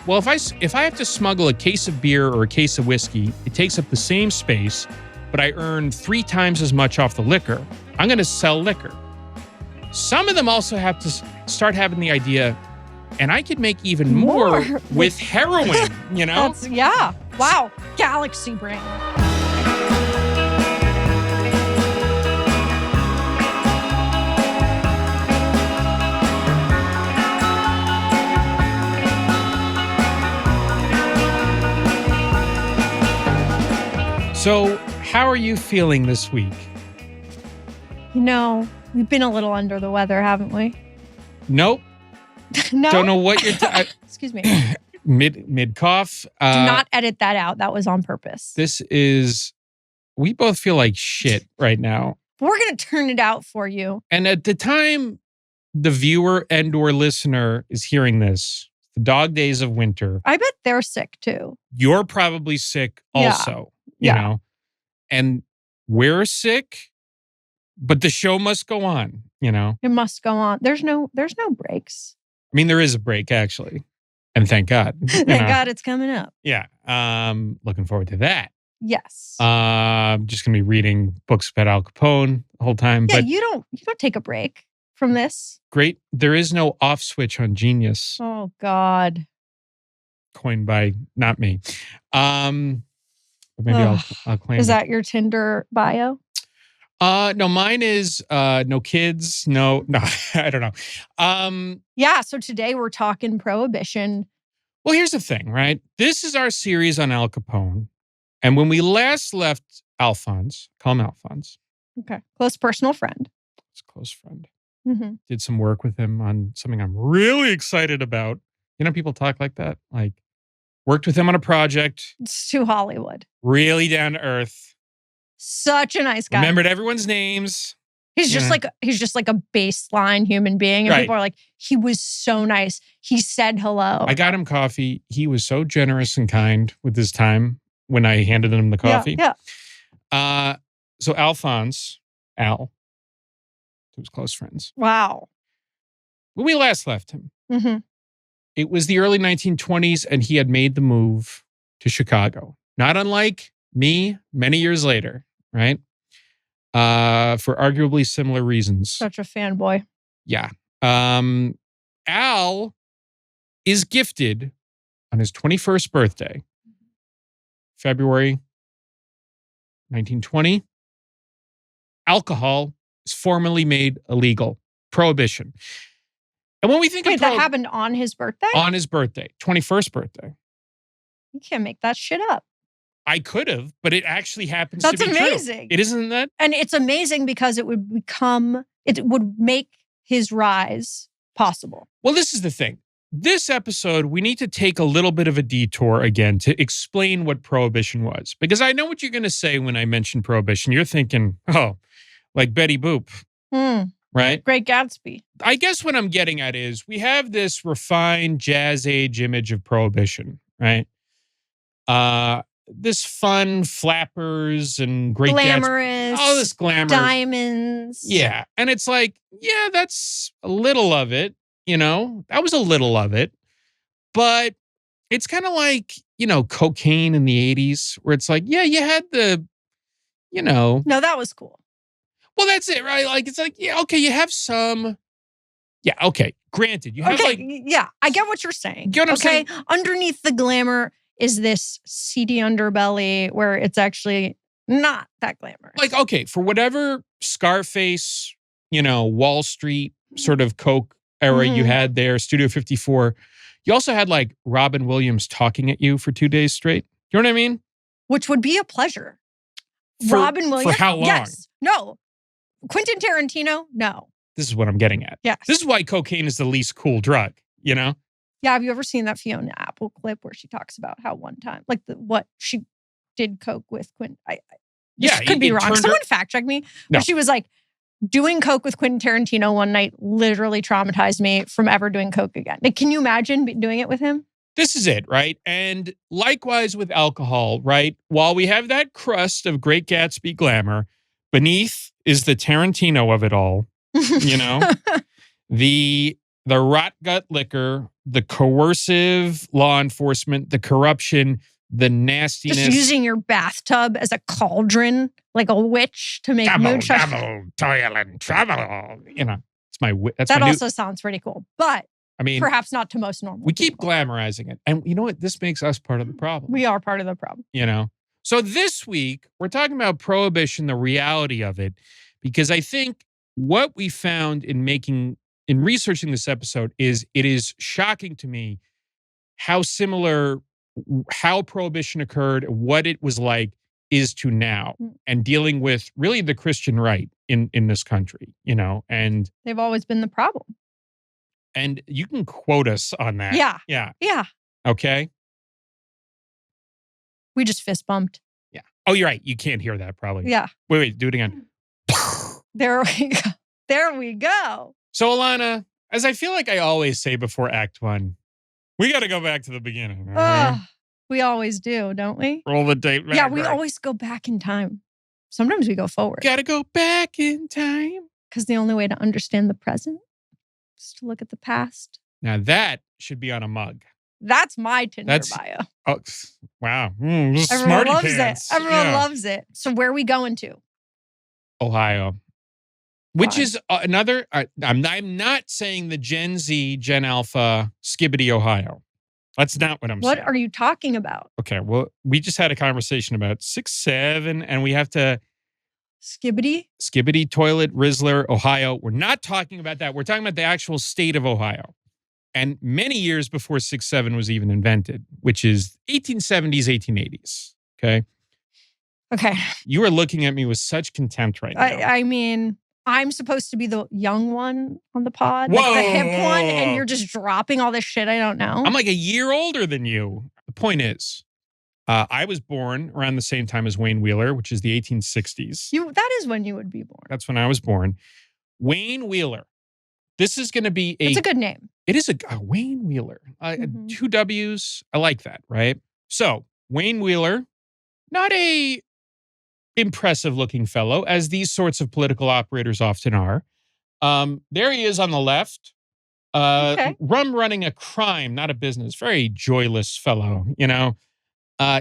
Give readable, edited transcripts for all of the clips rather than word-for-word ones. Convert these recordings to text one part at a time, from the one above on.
well, if I have to smuggle a case of beer or a case of whiskey, it takes up the same space, but I earn 3 times as much off the liquor. I'm going to sell liquor. Some of them also have to start having the idea, and I could make even more with heroin, you know? Yeah. Wow. Galaxy brain. So, how are you feeling this week? You know, we've been a little under the weather, haven't we? Nope. No? Don't know what you're... Excuse me. Mid cough. Do not edit that out. That was on purpose. We both feel like shit right now. We're going to turn it out for you. And at the time the viewer and or listener is hearing this, the dog days of winter. I bet they're sick too. You're probably sick also, you know? And we're sick, but the show must go on, you know? It must go on. There's no breaks. I mean, there is a break actually. And thank God. Thank God it's coming up. Yeah. Looking forward to that. Yes. Just gonna be reading books about Al Capone the whole time. Yeah, but you don't take a break from this. Great. There is no off switch on Genius. Oh God. Coined by not me. But maybe I'll claim Is it. that your Tinder bio? No, mine is no kids. No, I don't know. Yeah, so today we're talking Prohibition. Well, here's the thing, right? This is our series on Al Capone. And when we last left Alphonse, call him Alphonse. Okay. Close personal friend. His close friend. Mm-hmm. Did some work with him on something I'm really excited about. You know, people talk like that. Like, worked with him on a project. It's too Hollywood. Really down to earth. Such a nice guy. Remembered everyone's names. He's just like a baseline human being. And people are like, he was so nice. He said hello. I got him coffee. He was so generous and kind with his time when I handed him the coffee. Yeah. So Alphonse, Al, to his close friends. Wow. When we last left him, mm-hmm. It was the early 1920s and he had made the move to Chicago. Not unlike me many years later, right? For arguably similar reasons. Such a fanboy. Yeah. Al is gifted on his 21st birthday, February 1920. Alcohol is formally made illegal. Prohibition. And when we think of that happened on his birthday? On his birthday, 21st birthday. You can't make that shit up. I could have, but it actually happens to be true. That's amazing. It isn't that? And it's amazing because it would make his rise possible. Well, this is the thing. This episode, we need to take a little bit of a detour again to explain what Prohibition was. Because I know what you're going to say when I mention Prohibition. You're thinking, oh, like Betty Boop. Right? Great Gatsby. I guess what I'm getting at is we have this refined jazz age image of Prohibition, right? This fun flappers and great glamorous, all this glamour, diamonds. Yeah. And it's like, yeah, that's a little of it, you know? That was a little of it. But it's kind of like, you know, cocaine in the 80s where it's like, yeah, you had the, you know. No, that was cool. Well, that's it, right? Like, it's like, yeah, okay, you have some. Yeah, okay. Granted, you have yeah, I get what you're saying. Get what I'm saying? Underneath the glamour is this seedy underbelly where it's actually not that glamorous. Like, okay, for whatever Scarface, you know, Wall Street sort of coke era you had there, Studio 54, you also had like Robin Williams talking at you for 2 days straight. You know what I mean? Which would be a pleasure. Robin Williams? For how long? Yes. No. Quentin Tarantino? No. This is what I'm getting at. Yes. This is why cocaine is the least cool drug, you know? Yeah, have you ever seen that Fiona Apple clip where she talks about how one time, like what she did coke with Quentin? This could be wrong. Someone fact check me. No. She was like, doing coke with Quentin Tarantino one night literally traumatized me from ever doing coke again. Like, can you imagine doing it with him? This is it, right? And likewise with alcohol, right? While we have that crust of Great Gatsby glamour, beneath is the Tarantino of it all, you know? The rotgut liquor the coercive law enforcement, the corruption, the nastiness. Just using your bathtub as a cauldron, like a witch, to make moonshine. Double, toil and trouble. You know, that's that my also sounds pretty cool, but I mean, perhaps not to most normal we keep people. glamorizing it. And you know what? This makes us part of the problem. We are part of the problem. You know? So this week, we're talking about prohibition, the reality of it, because I think what we found in researching this episode is it is shocking to me how similar how prohibition occurred, what it was like is to now, and dealing with really the Christian right in this country, you know, and they've always been the problem. And you can quote us on that. Yeah. Yeah. Yeah. Okay. We just fist bumped. Yeah. Oh, you're right. You can't hear that probably. Yeah. Wait, do it again. There we go. There we go. So, Alana, as I feel like I always say before Act 1, we got to go back to the beginning. We always do, don't we? Roll the tape back. Yeah, we always go back in time. Sometimes we go forward. Got to go back in time. Because the only way to understand the present is to look at the past. Now that should be on a mug. That's my Tinder bio. Oh, wow. Everyone loves it. Everyone loves it. So where are we going to? Ohio. Which is another, I'm not saying the Gen Z, Gen Alpha, Skibbity, Ohio. That's not what I'm saying. What are you talking about? Okay, well, we just had a conversation about 6, 7, and we have to... Skibbity, Toilet, Rizzler, Ohio. We're not talking about that. We're talking about the actual state of Ohio. And many years before 6, 7 was even invented, which is 1870s, 1880s. Okay? Okay. You are looking at me with such contempt right now. I mean, I'm supposed to be the young one on the pod, Whoa. like the hip one, and you're just dropping all this shit I don't know. I'm like a year older than you. The point is, I was born around the same time as Wayne Wheeler, which is the 1860s. That is when you would be born. That's when I was born. Wayne Wheeler. This is going to be It's a good name. It is a Wayne Wheeler. 2 W's. I like that, right? So, Wayne Wheeler, not a impressive looking fellow, as these sorts of political operators often are. There he is on the left. Running a crime, not a business. Very joyless fellow, you know.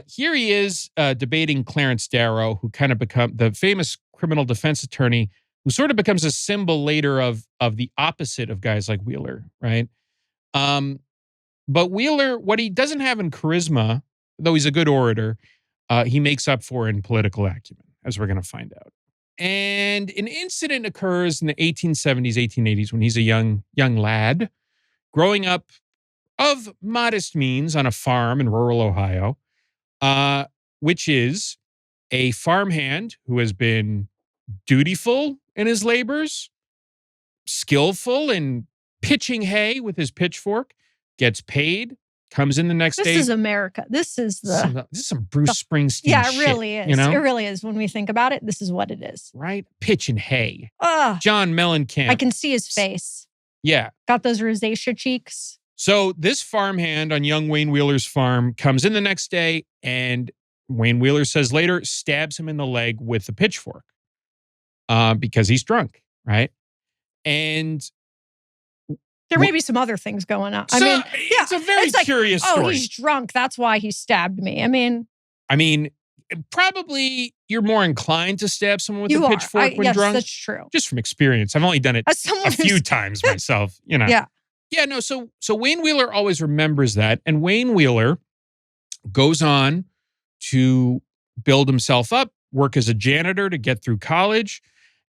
Here he is debating Clarence Darrow, who kind of become the famous criminal defense attorney, who sort of becomes a symbol later of the opposite of guys like Wheeler, right? But Wheeler, what he doesn't have in charisma, though he's a good orator, he makes up for in political acumen, as we're going to find out. And an incident occurs in the 1870s, 1880s, when he's a young lad, growing up of modest means on a farm in rural Ohio, which is a farmhand who has been dutiful in his labors, skillful in pitching hay with his pitchfork, gets paid, comes in the next day. This is America. This is some Bruce Springsteen shit. Yeah, it really is. You know? It really is. When we think about it, this is what it is. Right? Pitching hay. John Mellencamp. I can see his face. Yeah. Got those rosacea cheeks. So this farmhand on young Wayne Wheeler's farm comes in the next day, and Wayne Wheeler says later, stabs him in the leg with a pitchfork because he's drunk, right? And there may be some other things going on. So, it's a very curious story. Oh, he's drunk. That's why he stabbed me. I mean, probably you're more inclined to stab someone with a pitchfork when drunk. That's true. Just from experience. I've only done it a few times myself, you know. Yeah. Yeah, no, so Wayne Wheeler always remembers that. And Wayne Wheeler goes on to build himself up, work as a janitor to get through college.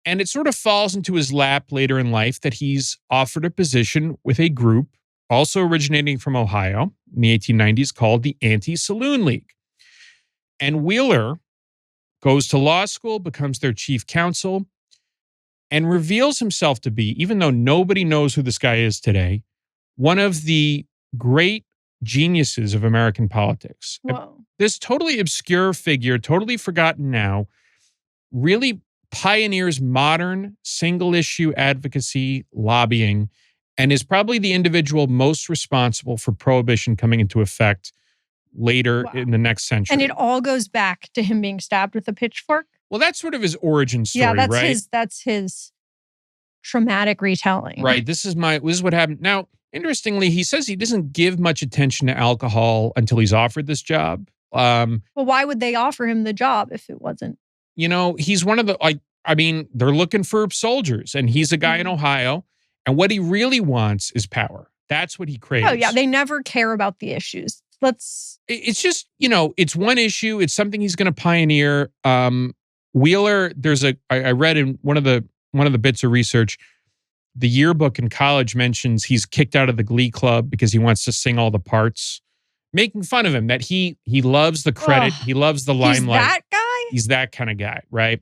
And it sort of falls into his lap later in life that he's offered a position with a group also originating from Ohio in the 1890s called the Anti-Saloon League. And Wheeler goes to law school, becomes their chief counsel, and reveals himself to be, even though nobody knows who this guy is today, one of the great geniuses of American politics. Whoa. This totally obscure figure, totally forgotten now, really pioneers modern single-issue advocacy lobbying and is probably the individual most responsible for prohibition coming into effect later in the next century. And it all goes back to him being stabbed with a pitchfork? Well, that's sort of his origin story, right? That's his traumatic retelling. Right. This is what happened. Now, Interestingly, he says he doesn't give much attention to alcohol until he's offered this job. Well, why would they offer him the job if it wasn't? He's one of the, they're looking for soldiers, and he's a guy in Ohio, and what he really wants is power. That's what he craves. Oh, yeah. They never care about the issues. It's just, it's one issue. It's something he's going to pioneer. Wheeler, I read in one of the bits of research, the yearbook in college mentions he's kicked out of the Glee Club because he wants to sing all the parts, making fun of him, that he loves the credit. He loves the limelight. He's that guy? He's that kind of guy, right?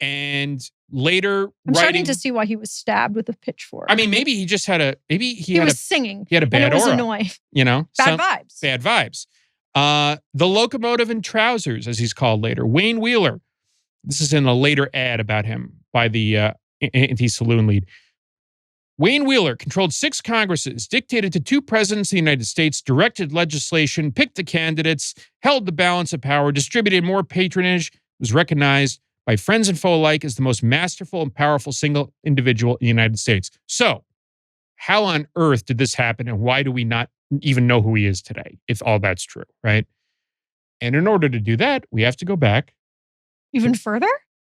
And later, I'm starting to see why he was stabbed with a pitchfork. I mean, maybe he just had he was singing. He had a bad and it was aura. Annoying. Bad vibes. Bad vibes. The locomotive in trousers, as he's called later, Wayne Wheeler. This is in a later ad about him by the anti-saloon lead. Wayne Wheeler controlled 6 Congresses, dictated to 2 presidents of the United States, directed legislation, picked the candidates, held the balance of power, distributed more patronage, was recognized by friends and foe alike as the most masterful and powerful single individual in the United States. So, how on earth did this happen, and why do we not even know who he is today, if all that's true, right? And in order to do that, we have to go back. Even further?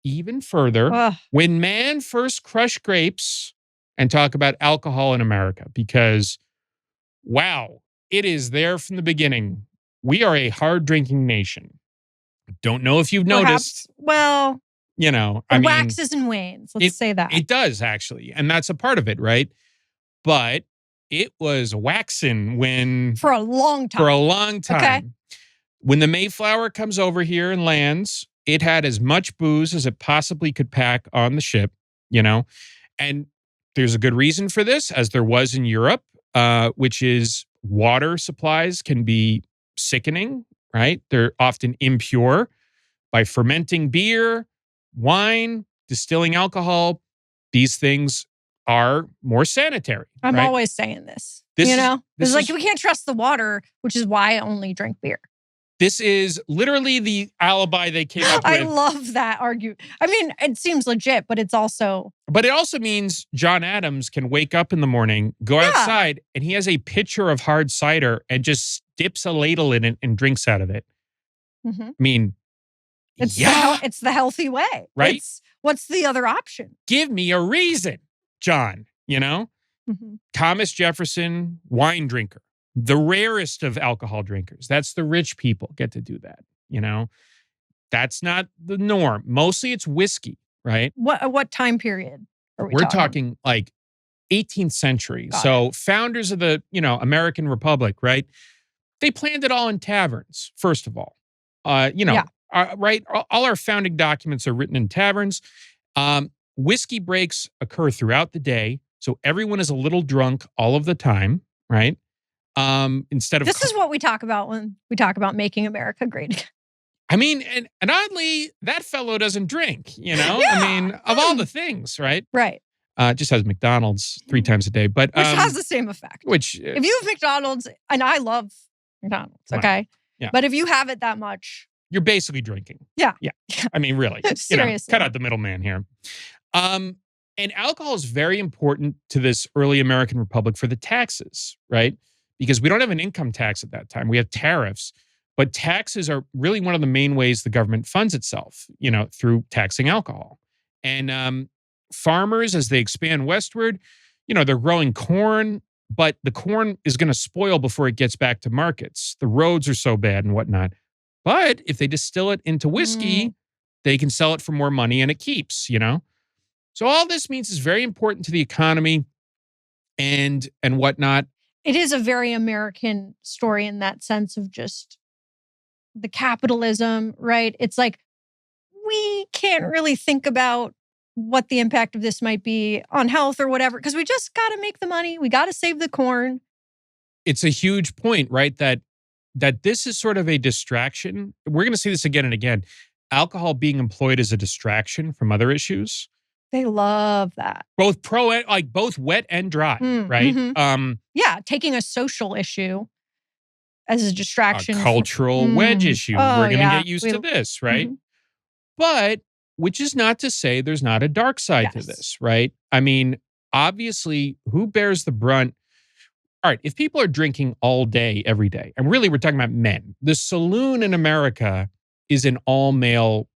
Even further. Ugh. When man first crushed grapes, and talk about alcohol in America, because, wow, it is there from the beginning. We are a hard-drinking nation. Don't know if you've noticed. Well, it waxes and wanes. Let's say that. It does, actually. And that's a part of it, right? But it was waxing for a long time. Okay. When the Mayflower comes over here and lands, it had as much booze as it possibly could pack on the ship, and there's a good reason for this, as there was in Europe, which is water supplies can be sickening, right? They're often impure. By fermenting beer, wine, distilling alcohol, these things are more sanitary. I'm right? always saying this. It's like we can't trust the water, which is why I only drink beer. This is literally the alibi they came up with. I love that argument. I mean, it seems legit, but it's also... But it also means John Adams can wake up in the morning, go outside, and he has a pitcher of hard cider and just dips a ladle in it and drinks out of it. Mm-hmm. I mean, it's the healthy way. Right? What's the other option? Give me a reason, John, Mm-hmm. Thomas Jefferson, wine drinker. The rarest of alcohol drinkers. That's the rich people get to do that. That's not the norm. Mostly it's whiskey, right? What time period are we We're talking? Like 18th century. Got so founders of the, American Republic, right? They planned it all in taverns, first of all. Right? All our founding documents are written in taverns. Whiskey breaks occur throughout the day. So everyone is a little drunk all of the time, right? Instead of this is what we talk about when we talk about making America great again. I mean, and oddly, that fellow doesn't drink, Yeah. I mean, of all the things, right? Right. Just has McDonald's 3 times a day, but which has the same effect. Which if you have McDonald's, and I love McDonald's, okay? Yeah. But if you have it that much, you're basically drinking. Yeah. Yeah. I mean, really. Seriously. Cut out the middleman here. And alcohol is very important to this early American Republic for the taxes, right? Because we don't have an income tax at that time. We have tariffs, but taxes are really one of the main ways the government funds itself, through taxing alcohol. And farmers, as they expand westward, they're growing corn, but the corn is going to spoil before it gets back to markets. The roads are so bad and whatnot. But if they distill it into whiskey, they can sell it for more money and it keeps, So all this means is very important to the economy and whatnot. It is a very American story in that sense of just the capitalism, right? It's like we can't really think about what the impact of this might be on health or whatever, because we just got to make the money. We got to save the corn. It's a huge point, right? That this is sort of a distraction. We're going to see this again and again. Alcohol being employed as a distraction from other issues. They love that. Both both wet and dry, right? Mm-hmm. Taking a social issue as a distraction. A cultural wedge issue. We're going to get used to this, right? Mm-hmm. But, which is not to say there's not a dark side to this, right? I mean, obviously, who bears the brunt all right, if people are drinking all day, every day, and really we're talking about men, the saloon in America is an all male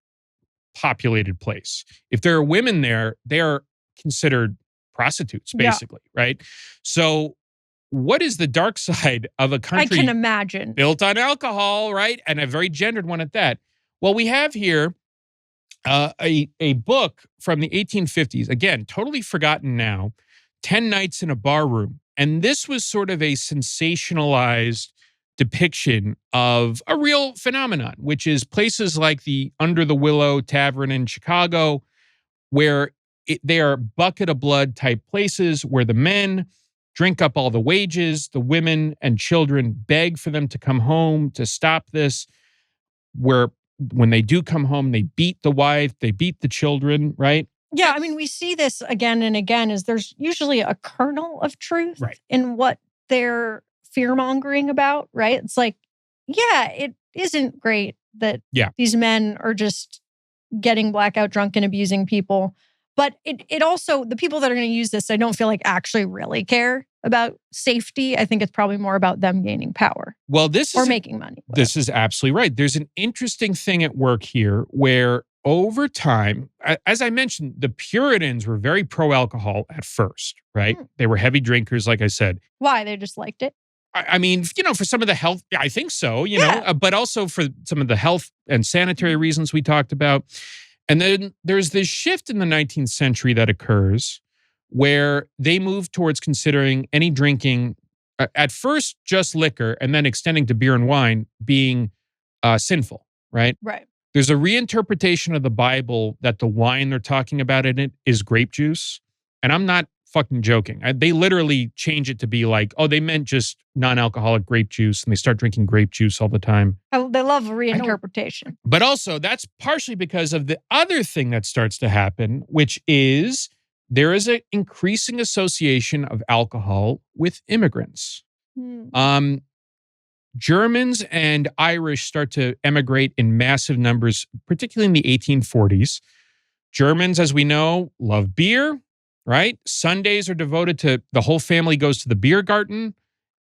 populated place. If there are women there, they are considered prostitutes, Yeah. basically, right? So, what is the dark side of a I country can imagine. built on alcohol, right? And a very gendered one at that. Well, we have here a book from the 1850s, again, totally forgotten now, 10 Nights in a Bar Room. And this was sort of a sensationalized depiction of a real phenomenon, which is places like the Under the Willow Tavern in Chicago, where they are bucket of blood type places where the men drink up all the wages, the women and children beg for them to come home to stop this, where when they do come home, they beat the wife, they beat the children, right? Yeah, I mean, we see this again and again is there's usually a kernel of truth Right. in what they're fear-mongering about, right? It's like, yeah, it isn't great that these men are just getting blackout drunk and abusing people. But it also, the people that are going to use this, I don't feel like actually really care about safety. I think it's probably more about them gaining power. Well, this is making money. This is absolutely right. There's an interesting thing at work here where over time, as I mentioned, the Puritans were very pro-alcohol at first, right? They were heavy drinkers, like I said. Why? They just liked it? I mean, for some of the health, I think so, you know, but also for some of the health and sanitary reasons we talked about. And then there's this shift in the 19th century that occurs where they move towards considering any drinking, at first just liquor, and then extending to beer and wine being sinful, right? Right. There's a reinterpretation of the Bible that the wine they're talking about in it is grape juice. And I'm not fucking joking. They literally change it to be like, oh, they meant just non-alcoholic grape juice, and they start drinking grape juice all the time. They love reinterpretation. But also, that's partially because of the other thing that starts to happen, which is there is an increasing association of alcohol with immigrants. Germans and Irish start to emigrate in massive numbers, particularly in the 1840s. Germans, as we know, love beer, right? Sundays are devoted to the whole family goes to the beer garden,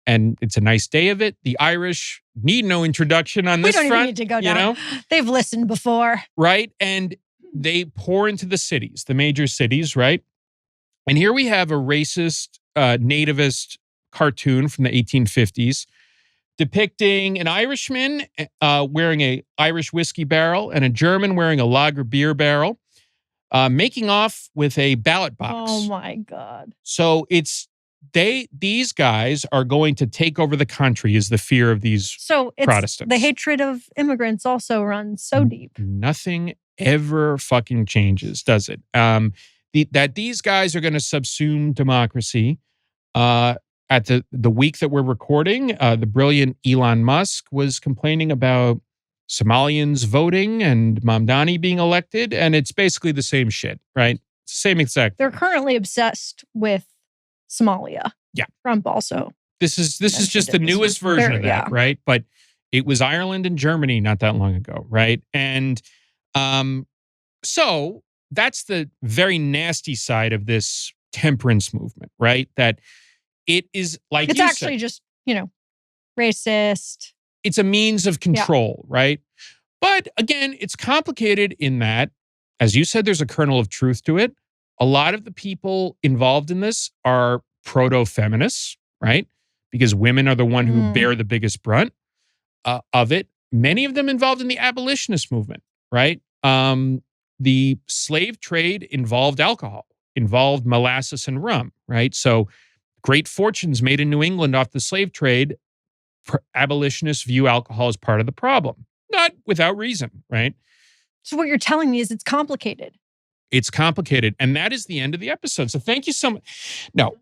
and it's a nice day of it. The Irish need no introduction on this front. We don't even need to go down. They've listened before. Right? And they pour into the cities, the major cities, right? And here we have a racist, nativist cartoon from the 1850s depicting an Irishman wearing an Irish whiskey barrel and a German wearing a lager beer barrel, making off with a ballot box. Oh my God. So these guys are going to take over the country is the fear of these Protestants. The hatred of immigrants also runs so deep. Nothing ever fucking changes, does it? That these guys are going to subsume democracy. At the week that we're recording, the brilliant Elon Musk was complaining about Somalians voting and Mamdani being elected, and it's basically the same shit, right? Same exact. They're currently obsessed with Somalia. Yeah. Trump also. This is just the newest version of that, right? But it was Ireland and Germany not that long ago, right? And so that's the very nasty side of this temperance movement, right? That it is like it's actually just, racist. It's a means of control, right? But again, it's complicated in that, as you said, there's a kernel of truth to it. A lot of the people involved in this are proto-feminists, right? Because women are the one who bear the biggest brunt of it. Many of them involved in the abolitionist movement, right? The slave trade involved alcohol, involved molasses and rum, right? So great fortunes made in New England off the slave trade. Abolitionists view alcohol as part of the problem, not without reason, right? So what you're telling me is it's complicated. It's complicated, and that is the end of the episode. So thank you so much. No,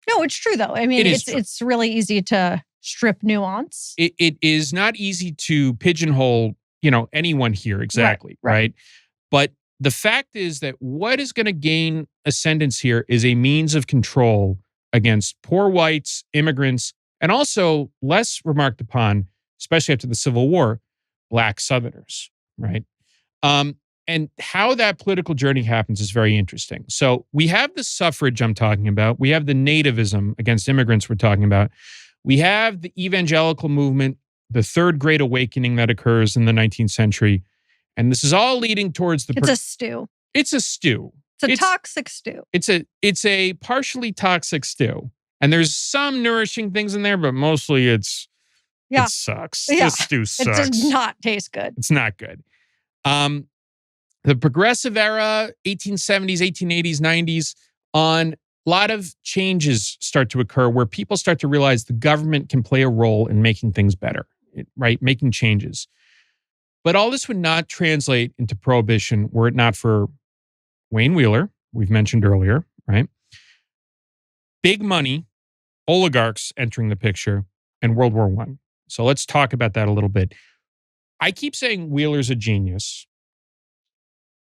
it's true though. I mean, it's really easy to strip nuance. It is not easy to pigeonhole, anyone here exactly, right? But the fact is that what is going to gain ascendance here is a means of control against poor whites, immigrants, and also less remarked upon, especially after the Civil War, Black Southerners, right? And how that political journey happens is very interesting. So we have the suffrage I'm talking about. We have the nativism against immigrants we're talking about. We have the evangelical movement, the Third Great Awakening that occurs in the 19th century. And this is all leading towards It's a stew. It's a stew. It's a toxic stew. It's a partially toxic stew. And there's some nourishing things in there, but mostly it sucks. Yeah. This stew sucks. It does not taste good. It's not good. The progressive era, 1870s, 1880s, 90s, a lot of changes start to occur where people start to realize the government can play a role in making things better, right? Making changes. But all this would not translate into prohibition were it not for Wayne Wheeler, we've mentioned earlier, right? Big money, oligarchs entering the picture, and World War I. So let's talk about that a little bit. I keep saying Wheeler's a genius.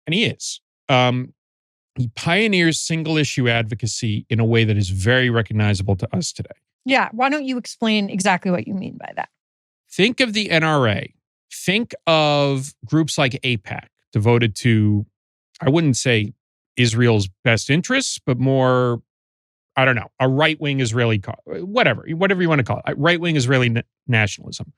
And he is. He pioneers single issue advocacy in a way that is very recognizable to us today. Yeah. Why don't you explain exactly what you mean by that? Think of the NRA. Think of groups like AIPAC, devoted to, I wouldn't say Israel's best interests, but more, I don't know, a right-wing Israeli, whatever you want to call it, right-wing Israeli nationalism.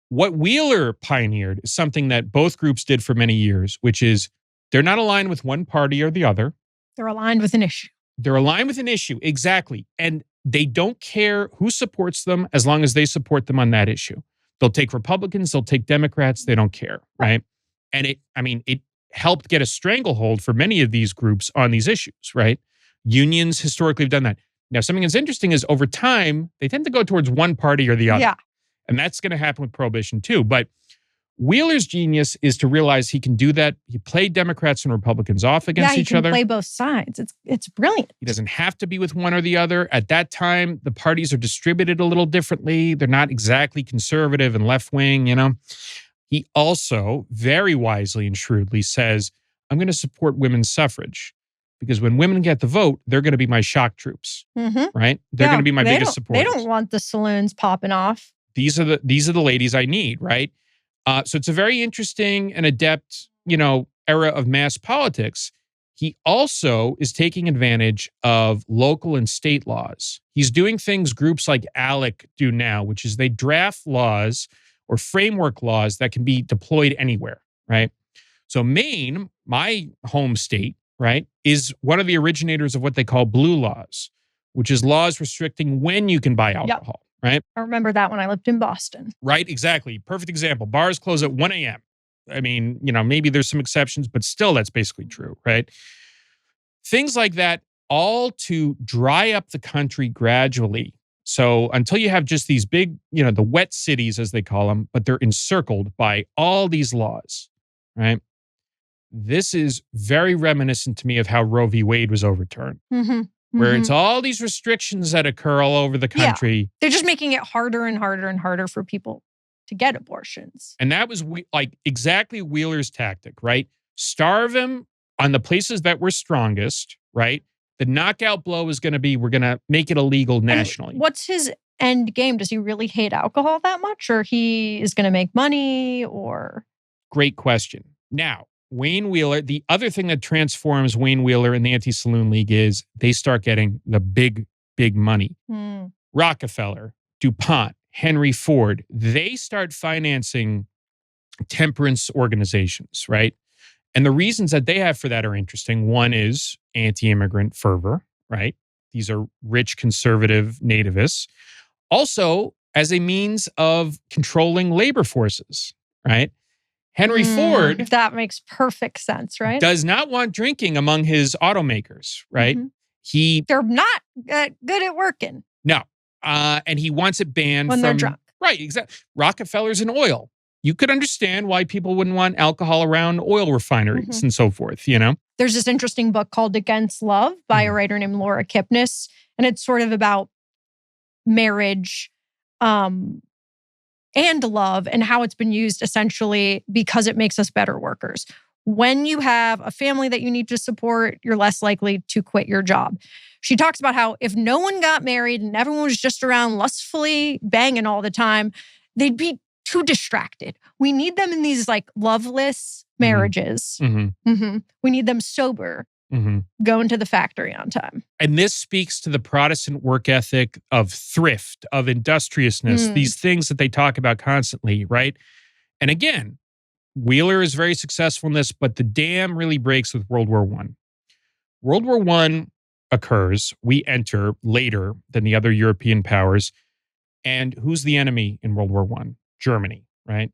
What Wheeler pioneered is something that both groups did for many years, which is they're not aligned with one party or the other. They're aligned with an issue. They're aligned with an issue, exactly. And they don't care who supports them as long as they support them on that issue. They'll take Republicans, they'll take Democrats, they don't care, right? And it helped get a stranglehold for many of these groups on these issues, right? Unions historically have done that. Now, something that's interesting is over time, they tend to go towards one party or the other. Yeah. And that's going to happen with prohibition too. But Wheeler's genius is to realize he can do that. He played Democrats and Republicans off against each other. He can play both sides. It's brilliant. He doesn't have to be with one or the other. At that time, the parties are distributed a little differently. They're not exactly conservative and left-wing, you know. He also very wisely and shrewdly says, I'm going to support women's suffrage because when women get the vote, they're going to be my shock troops, right? They're going to be my biggest supporters. They don't want the saloons popping off. These are the ladies I need, right? So it's a very interesting and adept, era of mass politics. He also is taking advantage of local and state laws. He's doing things groups like ALEC do now, which is they draft laws or framework laws that can be deployed anywhere, right? So Maine, my home state, right, is one of the originators of what they call blue laws, which is laws restricting when you can buy alcohol. Right? I remember that when I lived in Boston. Right, exactly. Perfect example. Bars close at 1 a.m. I mean, maybe there's some exceptions, but still that's basically true, right? Things like that, all to dry up the country gradually. So until you have just these big, the wet cities, as they call them, but they're encircled by all these laws, right? This is very reminiscent to me of how Roe v. Wade was overturned. Where it's all these restrictions that occur all over the country. Yeah. They're just making it harder and harder and harder for people to get abortions. And that was exactly Wheeler's tactic, right? Starve them on the places that were strongest, right? The knockout blow is going to be, we're going to make it illegal nationally. And what's his end game? Does he really hate alcohol that much? Or he is going to make money or? Great question. Now, Wayne Wheeler, the other thing that transforms Wayne Wheeler and the Anti-Saloon League is they start getting the big, big money. Rockefeller, DuPont, Henry Ford, they start financing temperance organizations, right? And the reasons that they have for that are interesting. One is anti-immigrant fervor, right? These are rich, conservative nativists. Also, as a means of controlling labor forces, right? Henry Ford... That makes perfect sense, right? Does not want drinking among his automakers, right? They're not good at working. No. And he wants it banned when they're drunk. Right, exactly. Rockefeller's in oil. You could understand why people wouldn't want alcohol around oil refineries and so forth, There's this interesting book called Against Love by a writer named Laura Kipnis. And it's sort of about marriage, and love and how it's been used essentially because it makes us better workers. When you have a family that you need to support, you're less likely to quit your job. She talks about how if no one got married and everyone was just around lustfully banging all the time, they'd be too distracted. We need them in these like loveless marriages. We need them sober, going to the factory on time. And this speaks to the Protestant work ethic of thrift, of industriousness, these things that they talk about constantly, right? And again, Wheeler is very successful in this, but the dam really breaks with World War I. World War I occurs. We enter later than the other European powers. And who's the enemy in World War I? Germany, right?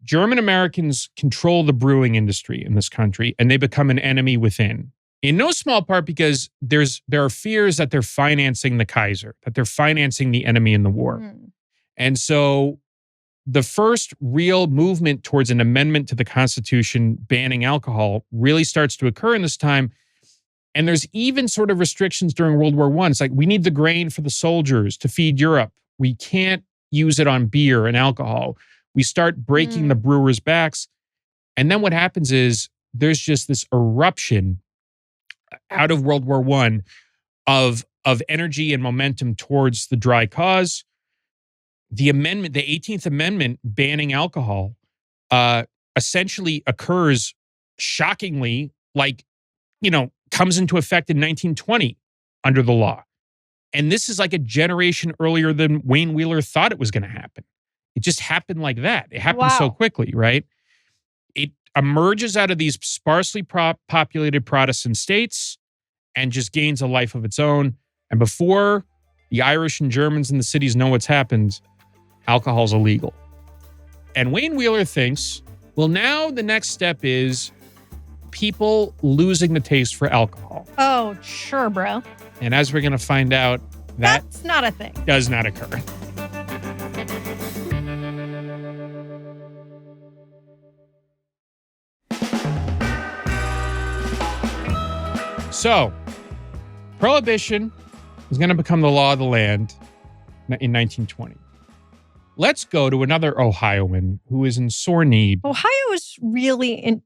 German Americans control the brewing industry in this country, and they become an enemy within. In no small part because there are fears that they're financing the Kaiser, that they're financing the enemy in the war. And so the first real movement towards an amendment to the Constitution banning alcohol really starts to occur in this time. And there's even sort of restrictions during World War I. It's like, we need the grain for the soldiers to feed Europe. We can't use it on beer and alcohol. We start breaking the brewers' backs. And then what happens is there's just this eruption out of World War I of energy and momentum towards the dry cause. The amendment, the 18th Amendment banning alcohol, essentially occurs shockingly, comes into effect in 1920 under the law. And this is like a generation earlier than Wayne Wheeler thought it was going to happen. It just happened like that. It happened so quickly, right? It emerges out of these sparsely populated Protestant states and just gains a life of its own. And before the Irish and Germans in the cities know what's happened, alcohol's illegal. And Wayne Wheeler thinks, well, now the next step is people losing the taste for alcohol. Oh, sure, bro. And as we're going to find out, that's not a thing. Does not occur. So, Prohibition is going to become the law of the land in 1920. Let's go to another Ohioan who is in sore need. Ohio is really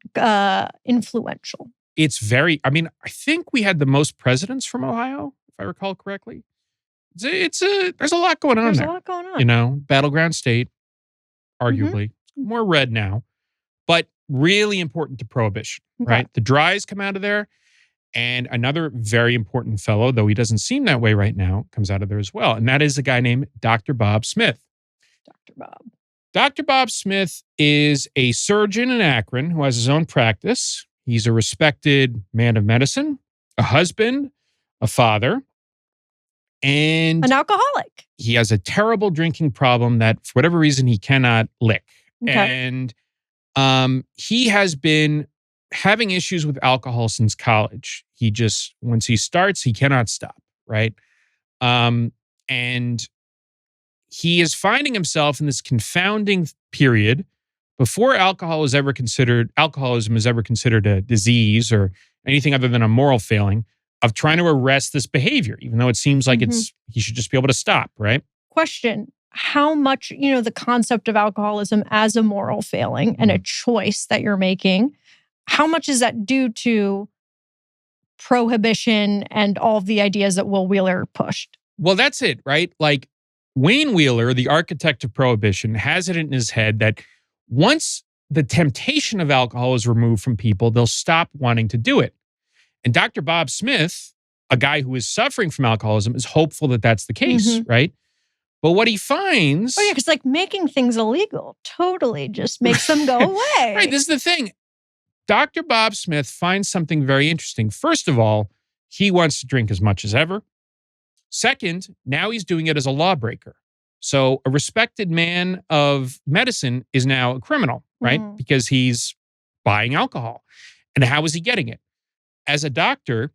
influential. It's very, I think we had the most presidents from Ohio, if I recall correctly. There's a lot going on there. There's a lot going on. Battleground state, arguably. More red now, but really important to Prohibition, right? The dries come out of there. And another very important fellow, though he doesn't seem that way right now, comes out of there as well. And that is a guy named Dr. Bob Smith. Dr. Bob. Dr. Bob Smith is a surgeon in Akron who has his own practice. He's a respected man of medicine, a husband, a father, and an alcoholic. He has a terrible drinking problem that, for whatever reason, he cannot lick. Okay. And he has been having issues with alcohol since college. Once he starts, he cannot stop, right? And he is finding himself in this confounding period before alcoholism is ever considered a disease or anything other than a moral failing, of trying to arrest this behavior, even though it seems like he should just be able to stop, right? Question. How much, the concept of alcoholism as a moral failing and a choice that you're making, how much is that due to Prohibition and all of the ideas that Will Wheeler pushed? Well, that's it, right? Like, Wayne Wheeler, the architect of Prohibition, has it in his head that once the temptation of alcohol is removed from people, they'll stop wanting to do it. And Dr. Bob Smith, a guy who is suffering from alcoholism, is hopeful that that's the case, right? But what he finds... Oh, yeah, because making things illegal totally just makes them go away. Right, this is the thing. Dr. Bob Smith finds something very interesting. First of all, he wants to drink as much as ever. Second, now he's doing it as a lawbreaker. So a respected man of medicine is now a criminal, right? Because he's buying alcohol. And how is he getting it? As a doctor,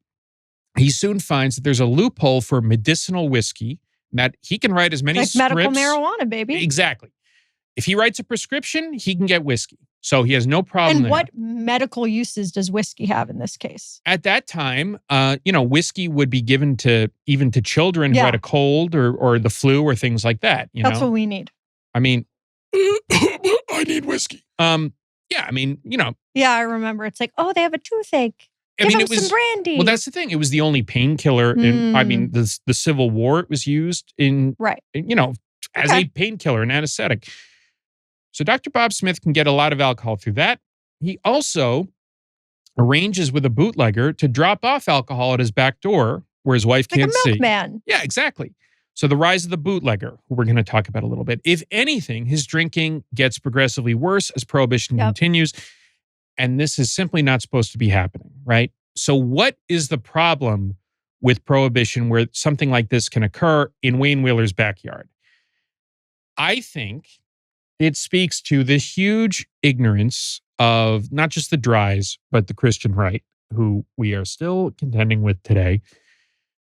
he soon finds that there's a loophole for medicinal whiskey that he can write as many scripts. Medical marijuana, baby. Exactly. If he writes a prescription, he can get whiskey. So he has no problem there. And what medical uses does whiskey have in this case? At that time, whiskey would be given to children who had a cold or the flu or things like that. That's what we need. I need whiskey. Yeah, I remember. It's like, oh, they have a toothache. Give them some brandy. Well, that's the thing. It was the only painkiller. The Civil War, it was used in, as a painkiller, an anesthetic. So Dr. Bob Smith can get a lot of alcohol through that. He also arranges with a bootlegger to drop off alcohol at his back door where his wife Like a can't see. milkman. Yeah, exactly. So the rise of the bootlegger, who we're going to talk about a little bit. If anything, his drinking gets progressively worse as Prohibition continues. And this is simply not supposed to be happening, right? So what is the problem with Prohibition where something like this can occur in Wayne Wheeler's backyard? I think it speaks to the huge ignorance of not just the Dries, but the Christian right, who we are still contending with today.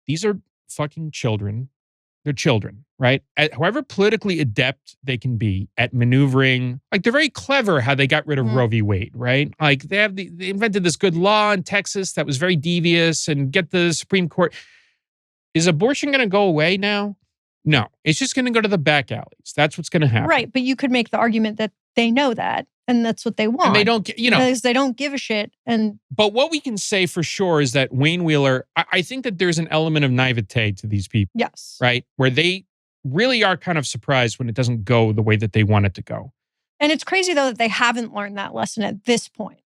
These are fucking children. They're children, right? However politically adept they can be at maneuvering, like they're very clever how they got rid of Roe v. Wade, right? Like they invented this good law in Texas that was very devious and get the Supreme Court. Is abortion going to go away now? No, it's just going to go to the back alleys. That's what's going to happen. Right, but you could make the argument that they know that and that's what they want. And they don't, because they don't give a shit. But what we can say for sure is that Wayne Wheeler, I think that there's an element of naivete to these people. Yes. Right? Where they really are kind of surprised when it doesn't go the way that they want it to go. And it's crazy, though, that they haven't learned that lesson at this point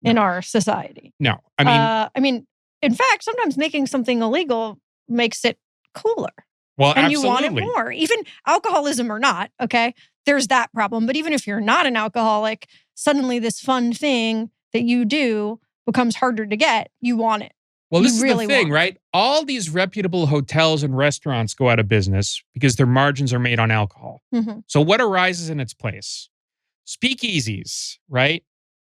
in our society. No. I mean, in fact, sometimes making something illegal makes it cooler. Well, and absolutely. You want it more. Even alcoholism or not, okay? There's that problem. But even if you're not an alcoholic, suddenly this fun thing that you do becomes harder to get. You want it. Well, this is the thing, right? All these reputable hotels and restaurants go out of business because their margins are made on alcohol. Mm-hmm. So what arises in its place? Speakeasies, right?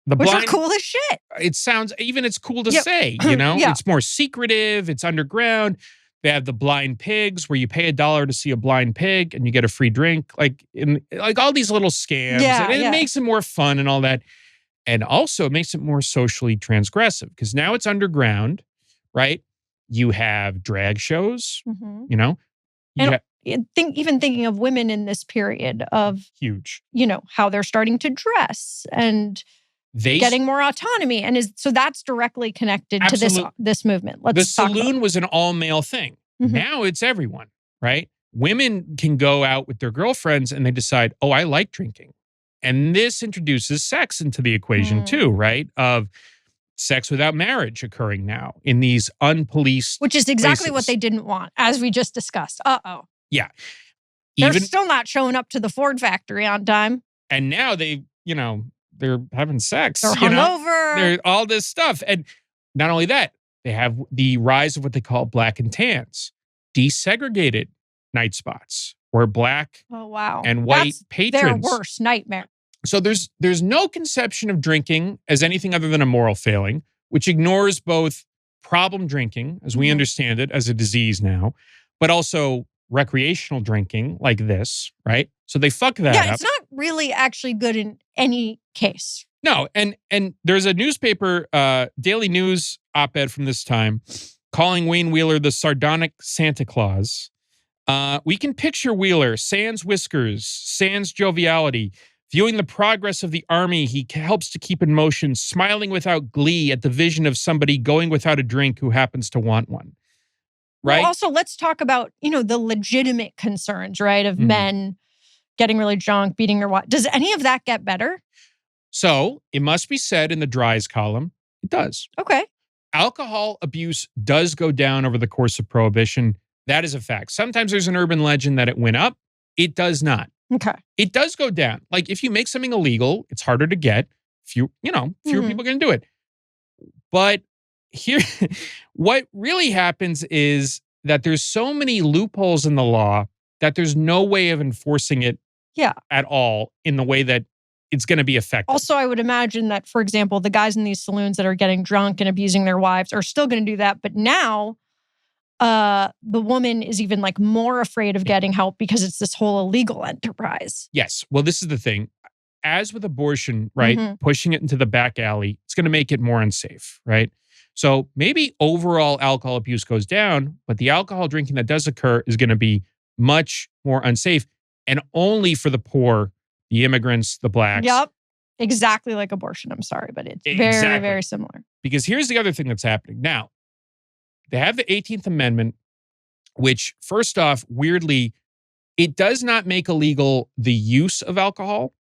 Which are cool as shit. It's cool to say, you know? Yeah. It's more secretive. It's underground. They have the blind pigs where you pay $1 to see a blind pig and you get a free drink. Like all these little scams. Yeah, and it makes it more fun and all that. And also it makes it more socially transgressive because now it's underground, right? You have drag shows, you know? Even thinking of women in this period of huge, how they're starting to dress and getting more autonomy. And so that's directly connected to this movement. The saloon was an all-male thing. Mm-hmm. Now it's everyone, right? Women can go out with their girlfriends and they decide, oh, I like drinking. And this introduces sex into the equation too, right? Of sex without marriage occurring now in these unpoliced Which is exactly places. What they didn't want, as we just discussed. Uh-oh. Yeah. They're still not showing up to the Ford factory on time. And now they're having sex. They're hungover. They're all this stuff. And not only that, they have the rise of what they call black and tans, desegregated night spots where black and white patrons. Their worst nightmare. So there's no conception of drinking as anything other than a moral failing, which ignores both problem drinking, as we understand it, as a disease now, but also recreational drinking like this, right? So they fuck that up. Yeah, it's not really actually good in any case. No, and there's a newspaper, Daily News op-ed from this time calling Wayne Wheeler the sardonic Santa Claus. We can picture Wheeler, sans whiskers, sans joviality, viewing the progress of the army he helps to keep in motion, smiling without glee at the vision of somebody going without a drink who happens to want one. Right? Well, also, let's talk about, the legitimate concerns, right, of men getting really drunk, beating their wife. Does any of that get better? So, it must be said in the Dries column, it does. Okay. Alcohol abuse does go down over the course of Prohibition. That is a fact. Sometimes there's an urban legend that it went up. It does not. Okay. It does go down. Like, if you make something illegal, it's harder to get. Fewer people are going to do it. But here, what really happens is that there's so many loopholes in the law that there's no way of enforcing it at all in the way that it's going to be effective. Also, I would imagine that, for example, the guys in these saloons that are getting drunk and abusing their wives are still going to do that. But now the woman is even more afraid of getting help because it's this whole illegal enterprise. Yes. Well, this is the thing. As with abortion, right, pushing it into the back alley, it's going to make it more unsafe, right? So maybe overall alcohol abuse goes down, but the alcohol drinking that does occur is going to be much more unsafe and only for the poor, the immigrants, the blacks. Yep. Exactly like abortion. I'm sorry, but it's very, very similar. Because here's the other thing that's happening. Now, they have the 18th Amendment, which first off, weirdly, it does not make illegal the use of alcohol.